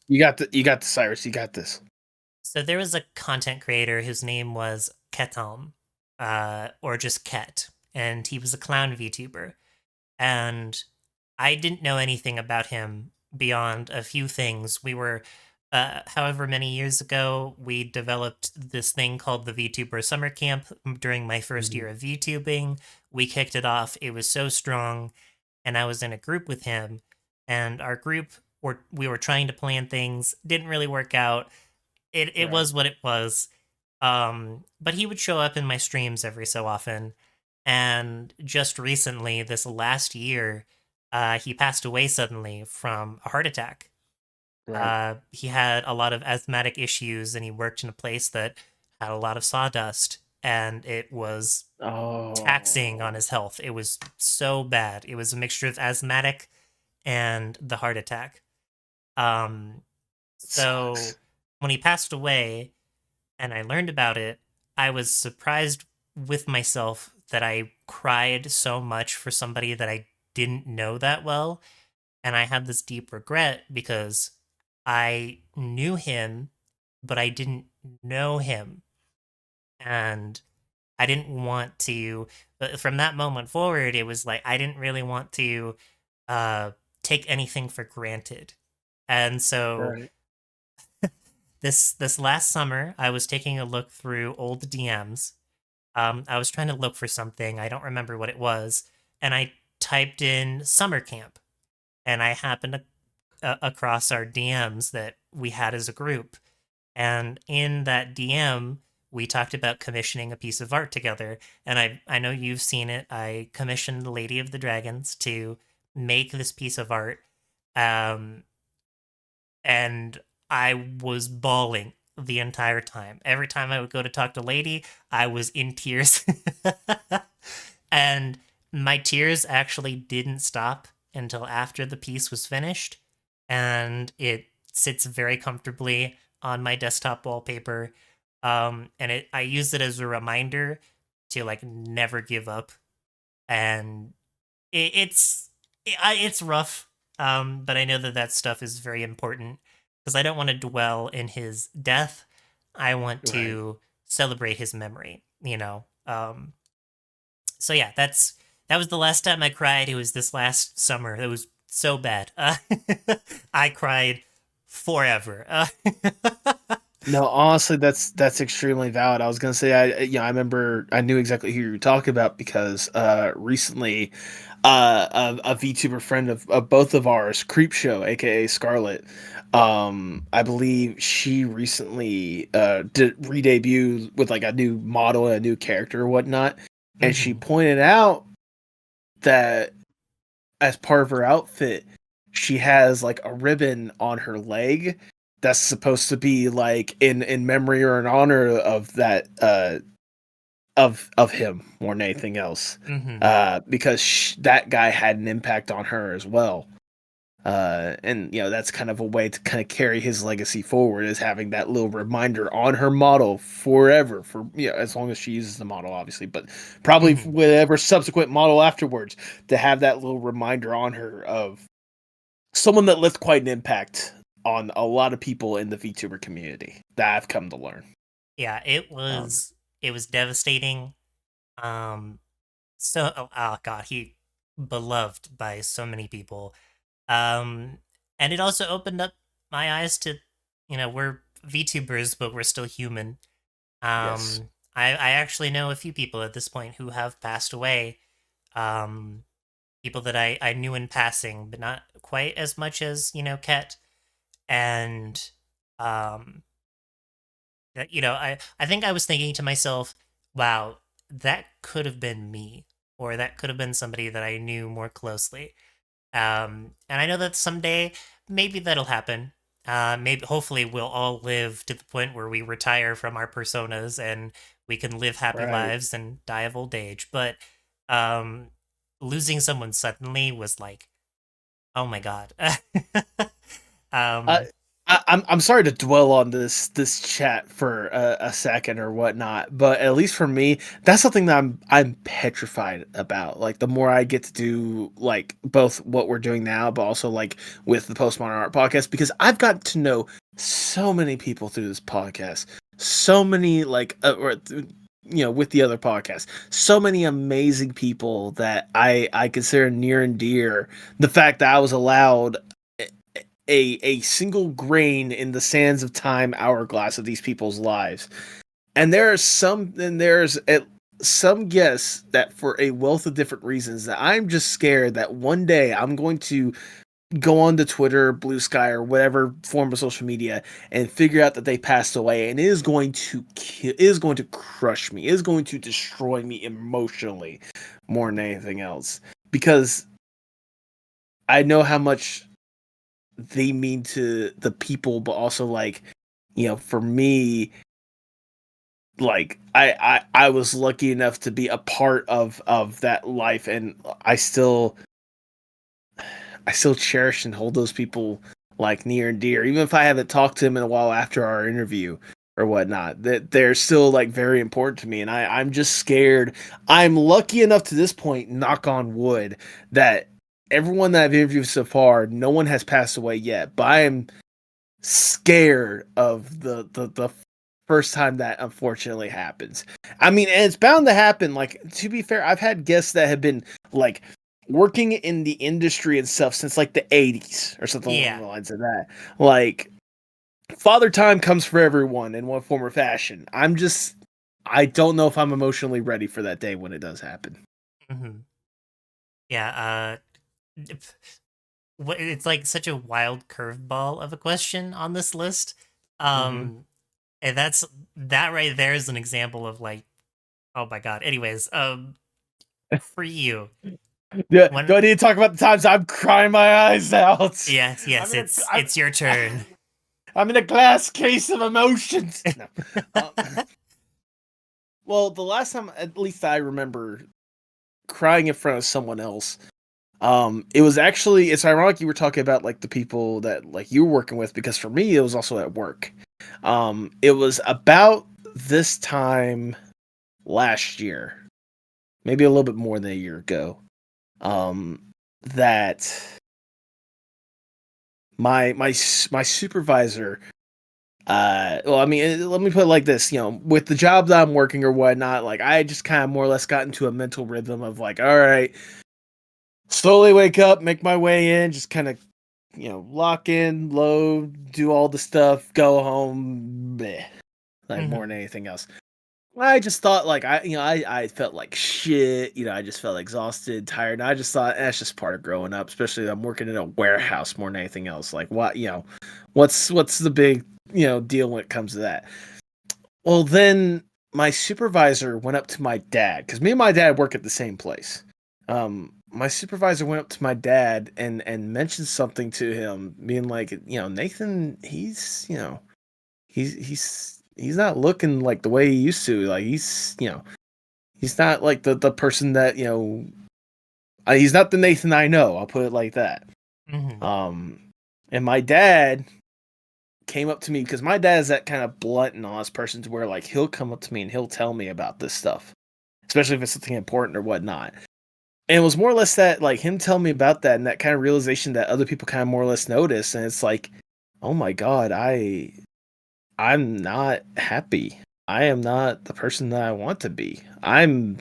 B: You got the Cyrus. You got this.
A: So there was a content creator whose name was Ketom, or just Ket, and he was a clown VTuber. And I didn't know anything about him beyond a few things. We were, however many years ago, we developed this thing called the VTuber Summer Camp during my first
B: Mhm.
A: year of VTubing. We kicked it off. It was so strong, and I was in a group with him, and our group, we were trying to plan things, didn't really work out. It
B: Right.
A: was what it was. But he would show up in my streams every so often. And just recently, this last year, he passed away suddenly from a heart attack.
B: Right.
A: He had a lot of asthmatic issues, and he worked in a place that had a lot of sawdust, and it was taxing on
B: Oh,
A: his health. It was so bad. It was a mixture of asthmatic and the heart attack. Um,
B: it
A: so
B: sucks.
A: when he passed away, and I learned about it, I was surprised with myself that I cried so much for somebody that I didn't know that well. And I had this deep regret because I knew him, but I didn't know him. And I didn't want to, but from that moment forward, it was like I didn't really want to uh, take anything for granted. And so
B: Right.
A: this last summer, I was taking a look through old DMs. I was trying to look for something. I don't remember what it was, and I typed in summer camp, and I happened across our DMs that we had as a group. And in that DM, we talked about commissioning a piece of art together. And I know you've seen it. I commissioned Lady of the Dragons to make this piece of art. Um, and I was bawling the entire time. Every time I would go to talk to Lady, I was in tears. And my tears actually didn't stop until after the piece was finished. And it sits very comfortably on my desktop wallpaper. And I use it as a reminder to like never give up. And it's rough, but I know that that stuff is very important because I don't want to dwell in his death. I want
B: Right.
A: to celebrate his memory, you know. So yeah, that was the last time I cried. It was this last summer. It was so bad. I cried forever.
B: No, honestly, that's extremely valid. I was gonna say, I remember, I knew exactly who you were talking about because recently, a VTuber friend of both of ours, Creepshow, aka Scarlet, I believe she recently did re-debut with like a new model and a new character or whatnot, and she
A: Mhm.
B: pointed out that as part of her outfit, she has like a ribbon on her leg that's supposed to be like in memory or in honor of that of him more than anything else.
A: Mm-hmm.
B: Because that guy had an impact on her as well. And that's kind of a way to kind of carry his legacy forward, is having that little reminder on her model forever, for as long as she uses the model, obviously, but probably
A: Mm-hmm.
B: whatever subsequent model afterwards, to have that little reminder on her of someone that left quite an impact on a lot of people in the VTuber community that I've come to learn.
A: Yeah, it
B: Um,
A: was it was devastating. Um, oh god, he beloved by so many people. Um, and it also opened up my eyes to, we're VTubers, but we're still human.
B: yes.
A: I actually know a few people at this point who have passed away. Um, People that I knew in passing, but not quite as much as, Ket. And, um, I think I was thinking to myself, wow, that could have been me, or that could have been somebody that I knew more closely. And I know that someday maybe that'll happen. Maybe hopefully we'll all live to the point where we retire from our personas and we can live happy
B: Right.
A: lives and die of old age. But um, losing someone suddenly was like, oh my god.
B: Uh,
A: um,
B: I'm sorry to dwell on this chat for a second or whatnot, but at least for me, that's something that I'm petrified about. Like, the more I get to do, like, both what we're doing now, but also like with the Postmodern Art podcast, because I've got to know so many people through this podcast, so many with the other podcasts, so many amazing people that I consider near and dear. The fact that I was allowed a single grain in the sands of time hourglass of these people's lives. And there's some guess that for a wealth of different reasons, that I'm just scared that one day I'm going to go on to Twitter, Blue Sky, or whatever form of social media and figure out that they passed away, and it is going to it is going to crush me. It is going to destroy me emotionally more than anything else, because I know how much they mean to the people, but also, like, for me, like, I was lucky enough to be a part of that life, and I still cherish and hold those people like near and dear, even if I haven't talked to them in a while after our interview or whatnot. That they're still like very important to me, and I'm just scared. I'm lucky enough to this point, knock on wood, that everyone that I've interviewed so far, no one has passed away yet. But I am scared of the first time that unfortunately happens. I mean, and it's bound to happen. Like, to be fair, I've had guests that have been like working in the industry and stuff since like the 80s or something along
A: yeah.
B: the lines of that. Like, father time comes for everyone in one form or fashion. I don't know if I'm emotionally ready for that day when it does happen.
A: Hmm. Yeah. It's like such a wild curveball of a question on this list.
B: Mm-hmm.
A: Um, and that right there is an example of like, oh my god. Anyways, for you,
B: Yeah,
A: when
B: do I need to talk about the times I'm crying my eyes out?
A: yes,
B: I'm
A: yes,
B: in a,
A: it's your turn.
B: I'm in a glass case of emotions. No. Um, well, the last time, at least I remember crying in front of someone else, it's ironic you were talking about like the people that like you were working with, because for me it was also at work. It was about this time last year, maybe a little bit more than a year ago. Um, that my supervisor, well, I mean, let me put it like this, with the job that I'm working or whatnot, like, I just kind of more or less got into a mental rhythm of like, all right, slowly wake up, make my way in, just kind of, lock in, load, do all the stuff, go home, bleh, like, more
A: Hmm.
B: than anything else. I just thought, like, I felt like shit. I just felt exhausted, tired. And I just thought that's just part of growing up, especially I'm working in a warehouse more than anything else. Like, what, what's the big, deal when it comes to that? Well, then my supervisor went up to my dad, because me and my dad work at the same place. my supervisor went up to my dad and mentioned something to him, being like, Nathan, he's not looking like the way he used to. Like he's not like the person that he's not the Nathan I know. I'll put it like that.
A: Mm-hmm.
B: And my dad came up to me because my dad is that kind of blunt and honest person to where like he'll come up to me and he'll tell me about this stuff, especially if it's something important or whatnot. And it was more or less that like him telling me about that and that kind of realization that other people kind of more or less notice, and it's like, oh my god, I'm not happy. I am not the person that I want to be. I'm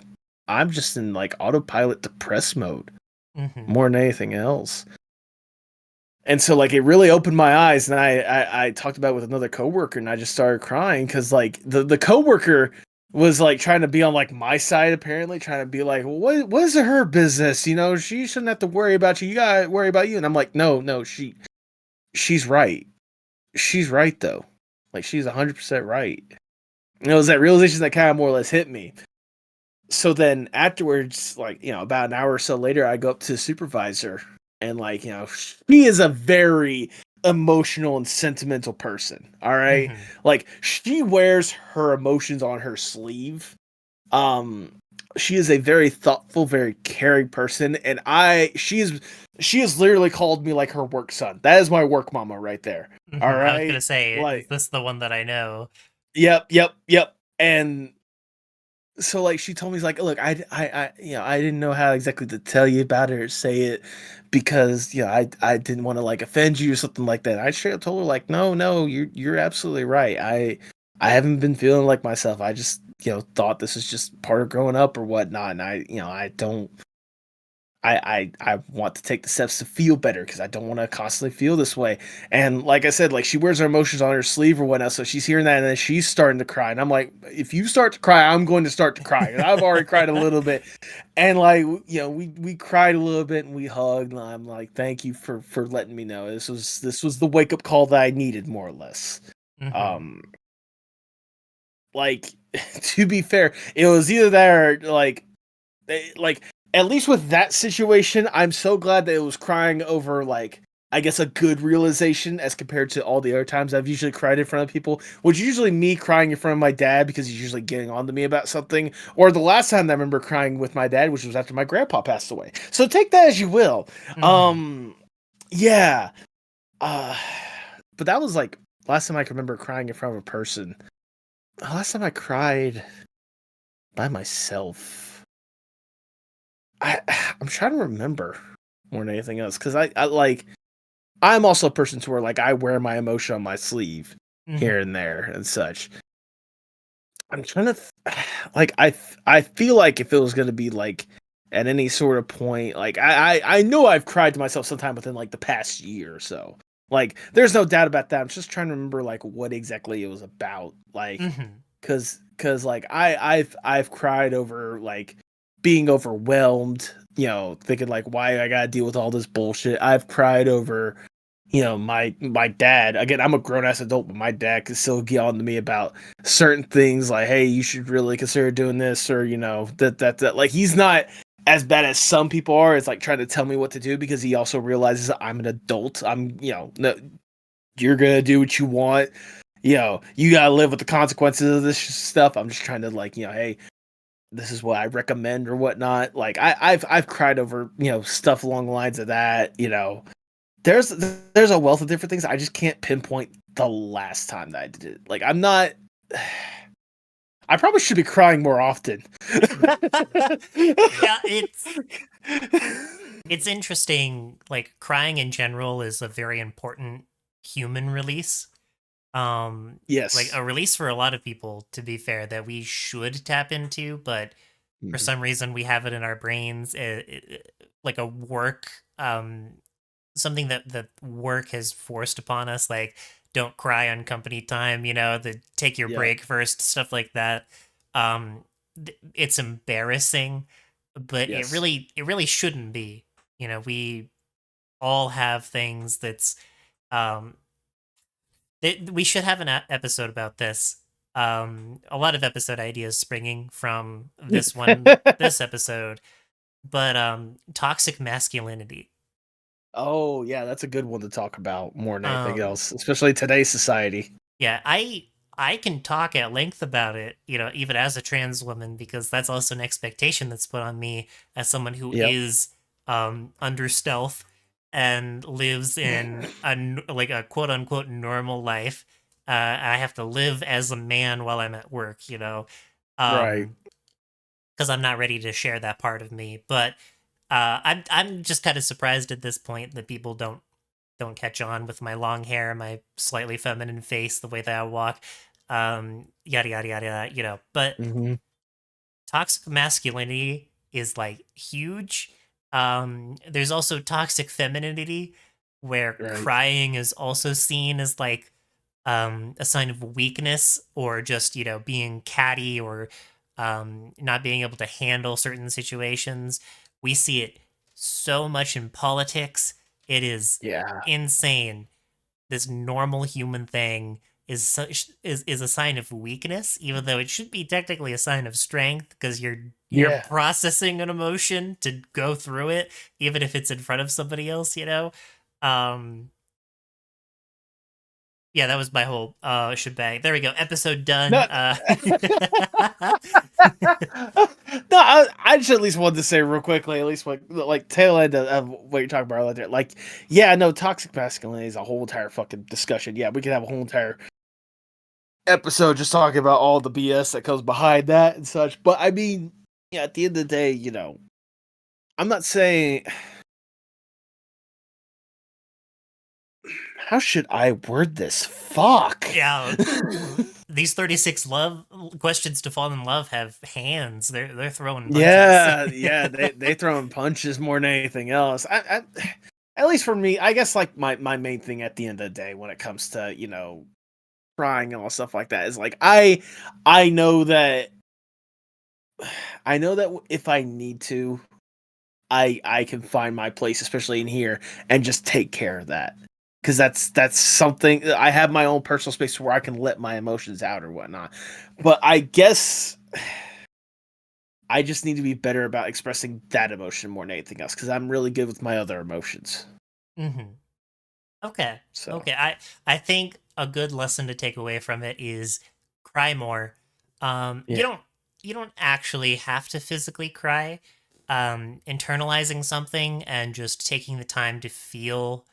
B: just in like autopilot depressed mode
A: Mm-hmm.
B: more than anything else. And so like it really opened my eyes, and I talked about it with another coworker, and I just started crying because like the coworker was like trying to be on like my side, apparently trying to be like, well, what is her business? She shouldn't have to worry about you. You gotta worry about you. And I'm like, no, she's right. She's right though. Like she's 100% right. And it was that realization that kind of more or less hit me. So then afterwards, like, about an hour or so later, I go up to the supervisor, and like, she is a very emotional and sentimental person. All right.
A: Mm-hmm.
B: Like she wears her emotions on her sleeve. Um, she is a very thoughtful, very caring person. And she has literally called me like her work son. That is my work mama right there. All
A: Mm-hmm. I was gonna
B: right.
A: say, is
B: Like,
A: this the one that I know?
B: yep. And so like she told me, like, look, I didn't know how exactly to tell you about it or say it because I didn't want to like offend you or something like that. I straight up told her like, no, you're absolutely right. I haven't been feeling like myself. I just thought this is just part of growing up or whatnot, and I don't. I want to take the steps to feel better because I don't want to constantly feel this way. And like I said, like she wears her emotions on her sleeve or whatnot, so she's hearing that and then she's starting to cry. And I'm like, if you start to cry, I'm going to start to cry. And I've already cried a little bit. And like we cried a little bit and we hugged. And I'm like, thank you for letting me know. This was the wake up call that I needed, more or less.
A: Mm-hmm.
B: Um, like to be fair, it was either that or like at least with that situation, I'm so glad that it was crying over like I guess a good realization as compared to all the other times I've usually cried in front of people, which is usually me crying in front of my dad because he's usually getting on to me about something, or the last time I remember crying with my dad, which was after my grandpa passed away. So take that as you will.
A: Mm-hmm.
B: Yeah. Uh but that was like last time I can remember crying in front of a person. Last time I cried by myself. I I'm trying to remember more than anything else because I like I'm also a person to where like I wear my emotion on my sleeve here
A: Mm-hmm.
B: and there and such. I'm trying to like I feel like if it was gonna be like at any sort of point, like I know I've cried to myself sometime within like the past year or so. Like there's no doubt about that. I'm just trying to remember like what exactly it was about. Like
A: Mm-hmm.
B: cause like I've cried over like being overwhelmed, thinking like why I gotta deal with all this bullshit. I've cried over my dad. Again, I'm a grown ass adult, but my dad could still get on to me about certain things like, hey, you should really consider doing this, or that like he's not as bad as some people are. It's like trying to tell me what to do because he also realizes I'm an adult. I'm no, you're gonna do what you want. You gotta live with the consequences of this stuff. I'm just trying to like, hey, this is what I recommend or whatnot. Like I've cried over stuff along the lines of that. There's a wealth of different things. I just can't pinpoint the last time that I did it. Like I'm not. I probably should be crying more often.
A: Yeah, it's interesting. Like crying in general is a very important human release. Like
B: Yes.
A: a release for a lot of people, to be fair, that we should tap into, but for
B: Mhm.
A: some reason we have it in our brains, like a work, something that work has forced upon us, like don't cry on company time, the take your
B: Yeah.
A: break first, stuff like that. um it's embarrassing, but
B: Yes.
A: it really shouldn't be. We all have things that's um we should have an episode about this. A lot of episode ideas springing from this episode, but toxic masculinity.
B: Oh yeah, that's a good one to talk about more than anything
A: Um,
B: else, especially today's society.
A: yeah, I can talk at length about it, you know, even as a trans woman, because that's also an expectation that's put on me as someone who
B: Yep.
A: is under stealth and lives in like a quote unquote normal life. I have to live as a man while I'm at work, you know.
B: Right.
A: Um, because I'm not ready to share that part of me. But I'm just kind of surprised at this point that people don't catch on with my long hair, my slightly feminine face, the way that I walk, yada yada yada, yada, you know. But
B: Hmm.
A: toxic masculinity is like huge. There's also toxic femininity, where
B: Right.
A: crying is also seen as like a sign of weakness, or just, you know, being catty, or not being able to handle certain situations. We see it so much in politics. It is
B: Yeah.
A: insane. This normal human thing is a sign of weakness, even though it should be technically a sign of strength, because you're
B: Yeah.
A: processing an emotion to go through it, even if it's in front of somebody else, you know. Um, yeah, that was my whole shebang. There we go. Episode done.
B: No. No, I just at least wanted to say real quickly, at least like tail end of what you're talking about earlier. Like, yeah, no, toxic masculinity is a whole entire fucking discussion. Yeah, we could have a whole entire episode just talking about all the BS that comes behind that and such. But I mean, yeah, at the end of the day, I'm not saying how should I word this? Fuck.
A: Yeah, these 36 love questions to fall in love have hands. They're throwing punches.
B: Yeah, yeah, they throwing punches more than anything else. At least for me, I guess like my main thing at the end of the day when it comes to crying and all stuff like that is like I know that if I need to, I can find my place, especially in here, and just take care of that. Because that's something I have my own personal space where I can let my emotions out or whatnot. But I guess I just need to be better about expressing that emotion more than anything else. Because I'm really good with my other emotions.
A: Hmm. Okay.
B: So
A: Okay. I think a good lesson to take away from it is cry more. You
B: yeah,
A: don't actually have to physically cry. Internalizing something and just taking the time to feel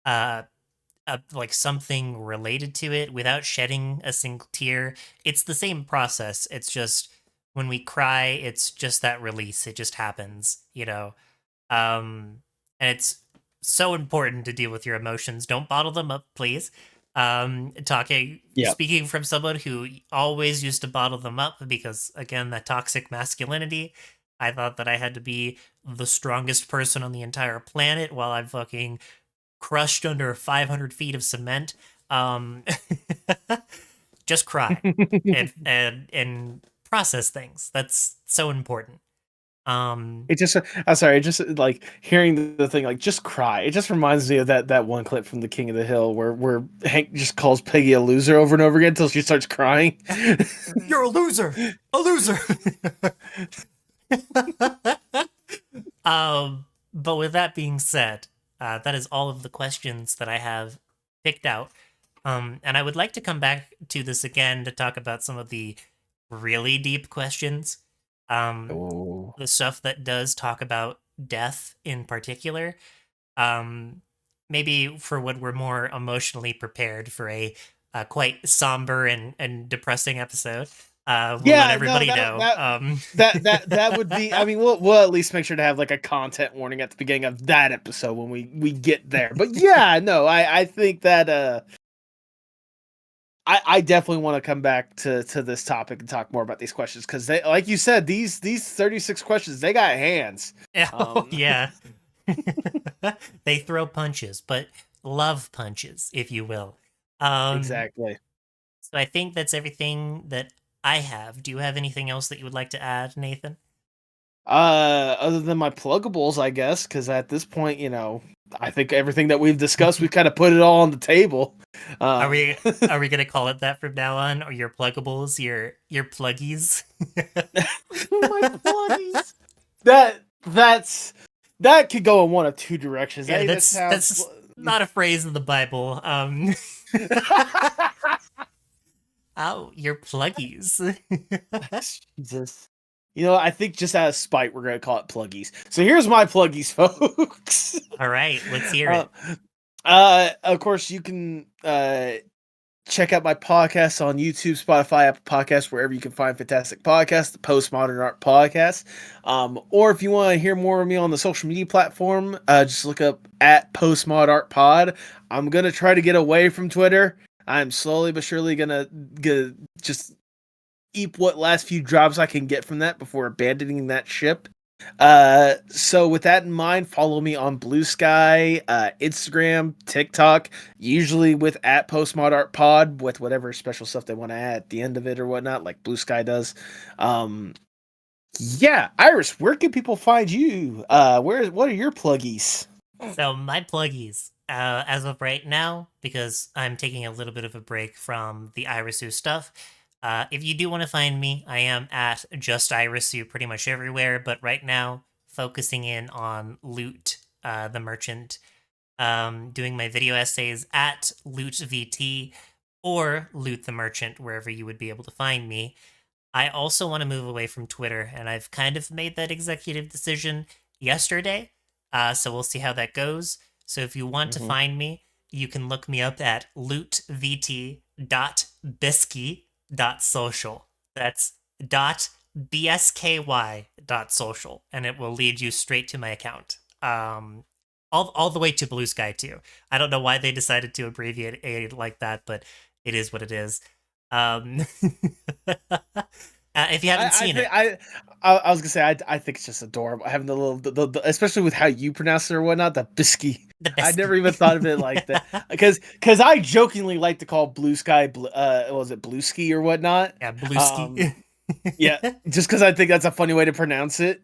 A: uh like something related to it without shedding a single tear. It's the same process. It's just when we cry, it's just that release. It just happens, you know. And it's so important to deal with your emotions. Don't bottle them up, please.
B: yeah.
A: Speaking from someone who always used to bottle them up because, again, that toxic masculinity. I thought that I had to be the strongest person on the entire planet while I'm fucking crushed under 500 feet of cement. Um, just cry and process things. That's so important. Um,
B: It just, I'm sorry, it just like hearing the thing, like just cry. It just reminds me of that one clip from The King of the Hill where Hank just calls Peggy a loser over and over again until she starts crying.
A: you're a loser, a loser. But with that being said, that is all of the questions that I have picked out. And I would like to come back to this again to talk about some of the really deep questions.
B: Oh
A: The stuff that does talk about death in particular. Um, Maybe for when we're more emotionally prepared for a quite somber and depressing episode. We'll let
B: yeah, no,
A: everybody know.
B: that would be. I mean, we'll at least make sure to have like a content warning at the beginning of that episode when we get there. But yeah, no, I think that I definitely want to come back to this topic and talk more about these questions because they, like you said, these 36 questions they got hands.
A: Oh,
B: Um,
A: yeah. They throw punches, but love punches, if you will. Um,
B: exactly.
A: so I think that's everything that I have. Do you have anything else that you would like to add, Nathan?
B: Other than my pluggables, I guess, because at this point, I think everything that we've discussed, we've kind of put it all on the table.
A: Are
B: Uh,
A: we are we gonna call it that from now on? Or your pluggables, your pluggies?
B: my pluggies. That That's that could go in one of two directions.
A: Yeah,
B: Hey, this sounds.
A: that's not a phrase in the Bible. Oh, your pluggies.
B: Jesus. You know, I think just out of spite, we're gonna call it pluggies. So here's my pluggies, folks.
A: All right, let's hear
B: uh,
A: it.
B: of course, you can check out my podcast on YouTube, Spotify, Apple Podcasts, wherever you can find fantastic podcasts, the Postmodern Art Podcast. Or if you want to hear more of me on the social media platform, just look up at Postmod Art Pod. I'm gonna try to get away from Twitter. I'm slowly but surely gonna just eat what last few drops I can get from that before abandoning that ship. So with that in mind, follow me on Blue Sky, Instagram, TikTok, usually with at PostmodArtPod with whatever special stuff they want to add at the end of it or whatnot, like Blue Sky does. Yeah, Iris, where can people find you? What are your pluggies?
A: So my pluggies, as of right now, because I'm taking a little bit of a break from the Irisu stuff. If you do want to find me, I am at just Irisu pretty much everywhere. But right now, focusing in on Loot, the merchant, doing my video essays at Loot VT or Loot the merchant, wherever you would be able to find me. I also want to move away from Twitter, and I've kind of made that executive decision yesterday. So we'll see how that goes. So if you want to
B: Mhm.
A: find me, you can look me up at lootvt.bisky.social. That's dot bsky dot social, and it will lead you straight to my account. All the way to Blue Sky too. I don't know why they decided to abbreviate it like that, but it is what it is. Um, if you haven't
B: I
A: seen
B: think
A: it,
B: I was gonna say I think it's just adorable having the little especially with how you pronounce it or whatnot, the bisky.
A: the
B: I never
A: bestie.
B: even thought of it like that because I jokingly like to call Blue Sky was it Blue Ski or whatnot.
A: Yeah, Blueski.
B: um yeah, just because I think that's a funny way to pronounce it.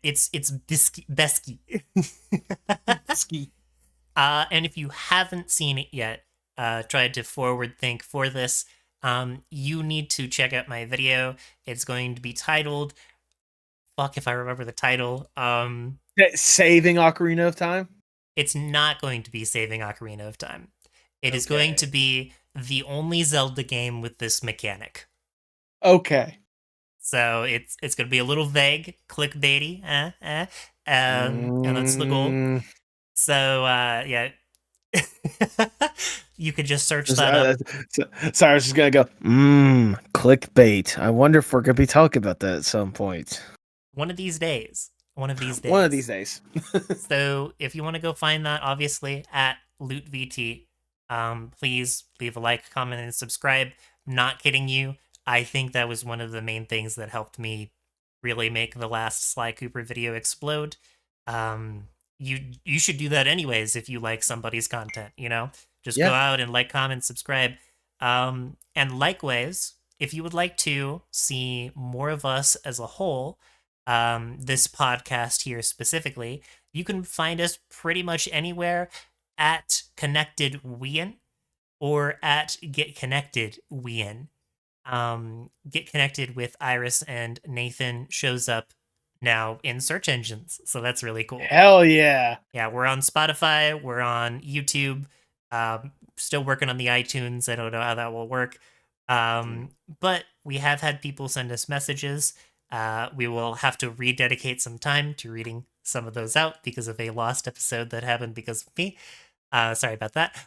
A: It's Besky.
B: Ski.
A: And if you haven't seen it yet, tried to forward think for this, you need to check out my video. It's going to be titled, fuck if I remember the title.
B: Saving Ocarina of Time.
A: It's not going to be Saving Ocarina of Time. It is going to
B: Okay.
A: be the only Zelda game with this mechanic.
B: Okay.
A: So it's going to be a little vague, clickbaity, and that's the goal.
B: Mm,
A: So yeah, you could just search
B: just,
A: that up.
B: sorry, I was just gonna go. Clickbait. I wonder if we're gonna be talking about that at some point.
A: One of these days. One of these
B: One of
A: days.
B: these days.
A: So if you want to go find that, obviously at LootVT, please leave a like, comment, and subscribe. Not kidding you. I think that was one of the main things that helped me really make the last Sly Cooper video explode. You should do that anyways if you like somebody's content, you know? Just go
B: Yeah.
A: out and like, comment, subscribe. And likewise, if you would like to see more of us as a whole, this podcast here specifically, you can find us pretty much anywhere at Connected Wien or at Get Connected Wien. Get Connected with Iris and Nathan shows up now in search engines, so that's really cool.
B: Hell yeah.
A: Yeah, we're on Spotify, we're on YouTube, still working on the iTunes. I don't know how that will work. But we have had people send us messages. We will have to rededicate some time to reading some of those out because of a lost episode that happened because of me. Sorry about that.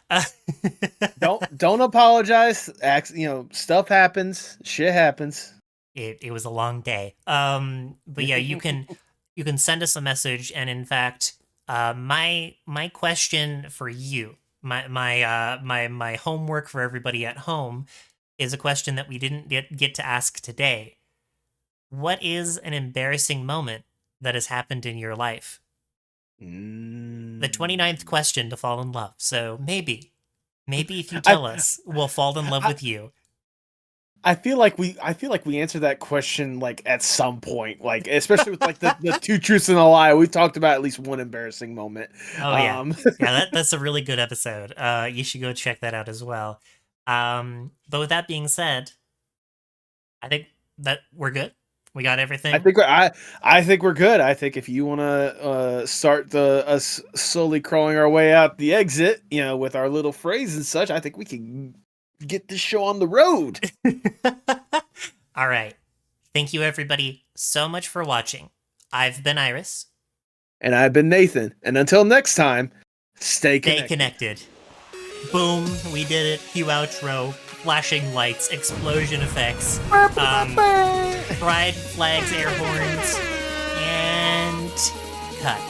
B: Don't apologize. Stuff happens. Shit happens.
A: It was a long day. But yeah, you can send us a message, and in fact, my question for you, my homework for everybody at home, is a question that we didn't get to ask today. What is an embarrassing moment that has happened in your life? The 29th question to fall in love. So maybe if you tell
B: I,
A: us, we'll fall in love
B: I
A: with you.
B: I feel like we answered that question like at some point, like especially with like the two truths and a lie. We talked about at least one embarrassing moment.
A: Oh yeah.
B: Um,
A: Yeah, that's a really good episode. You should go check that out as well. But with that being said, I think that we're good. We got everything?
B: I think we're good. I think if you want to start us slowly crawling our way out the exit, with our little phrase and such, I think we can get this show on the road.
A: All right. Thank you, everybody, so much for watching. I've been Iris.
B: And I've been Nathan. And until next time, stay
A: connected. Boom, we did it. Cue outro. Flashing lights, explosion effects, pride flags, air horns, and cut.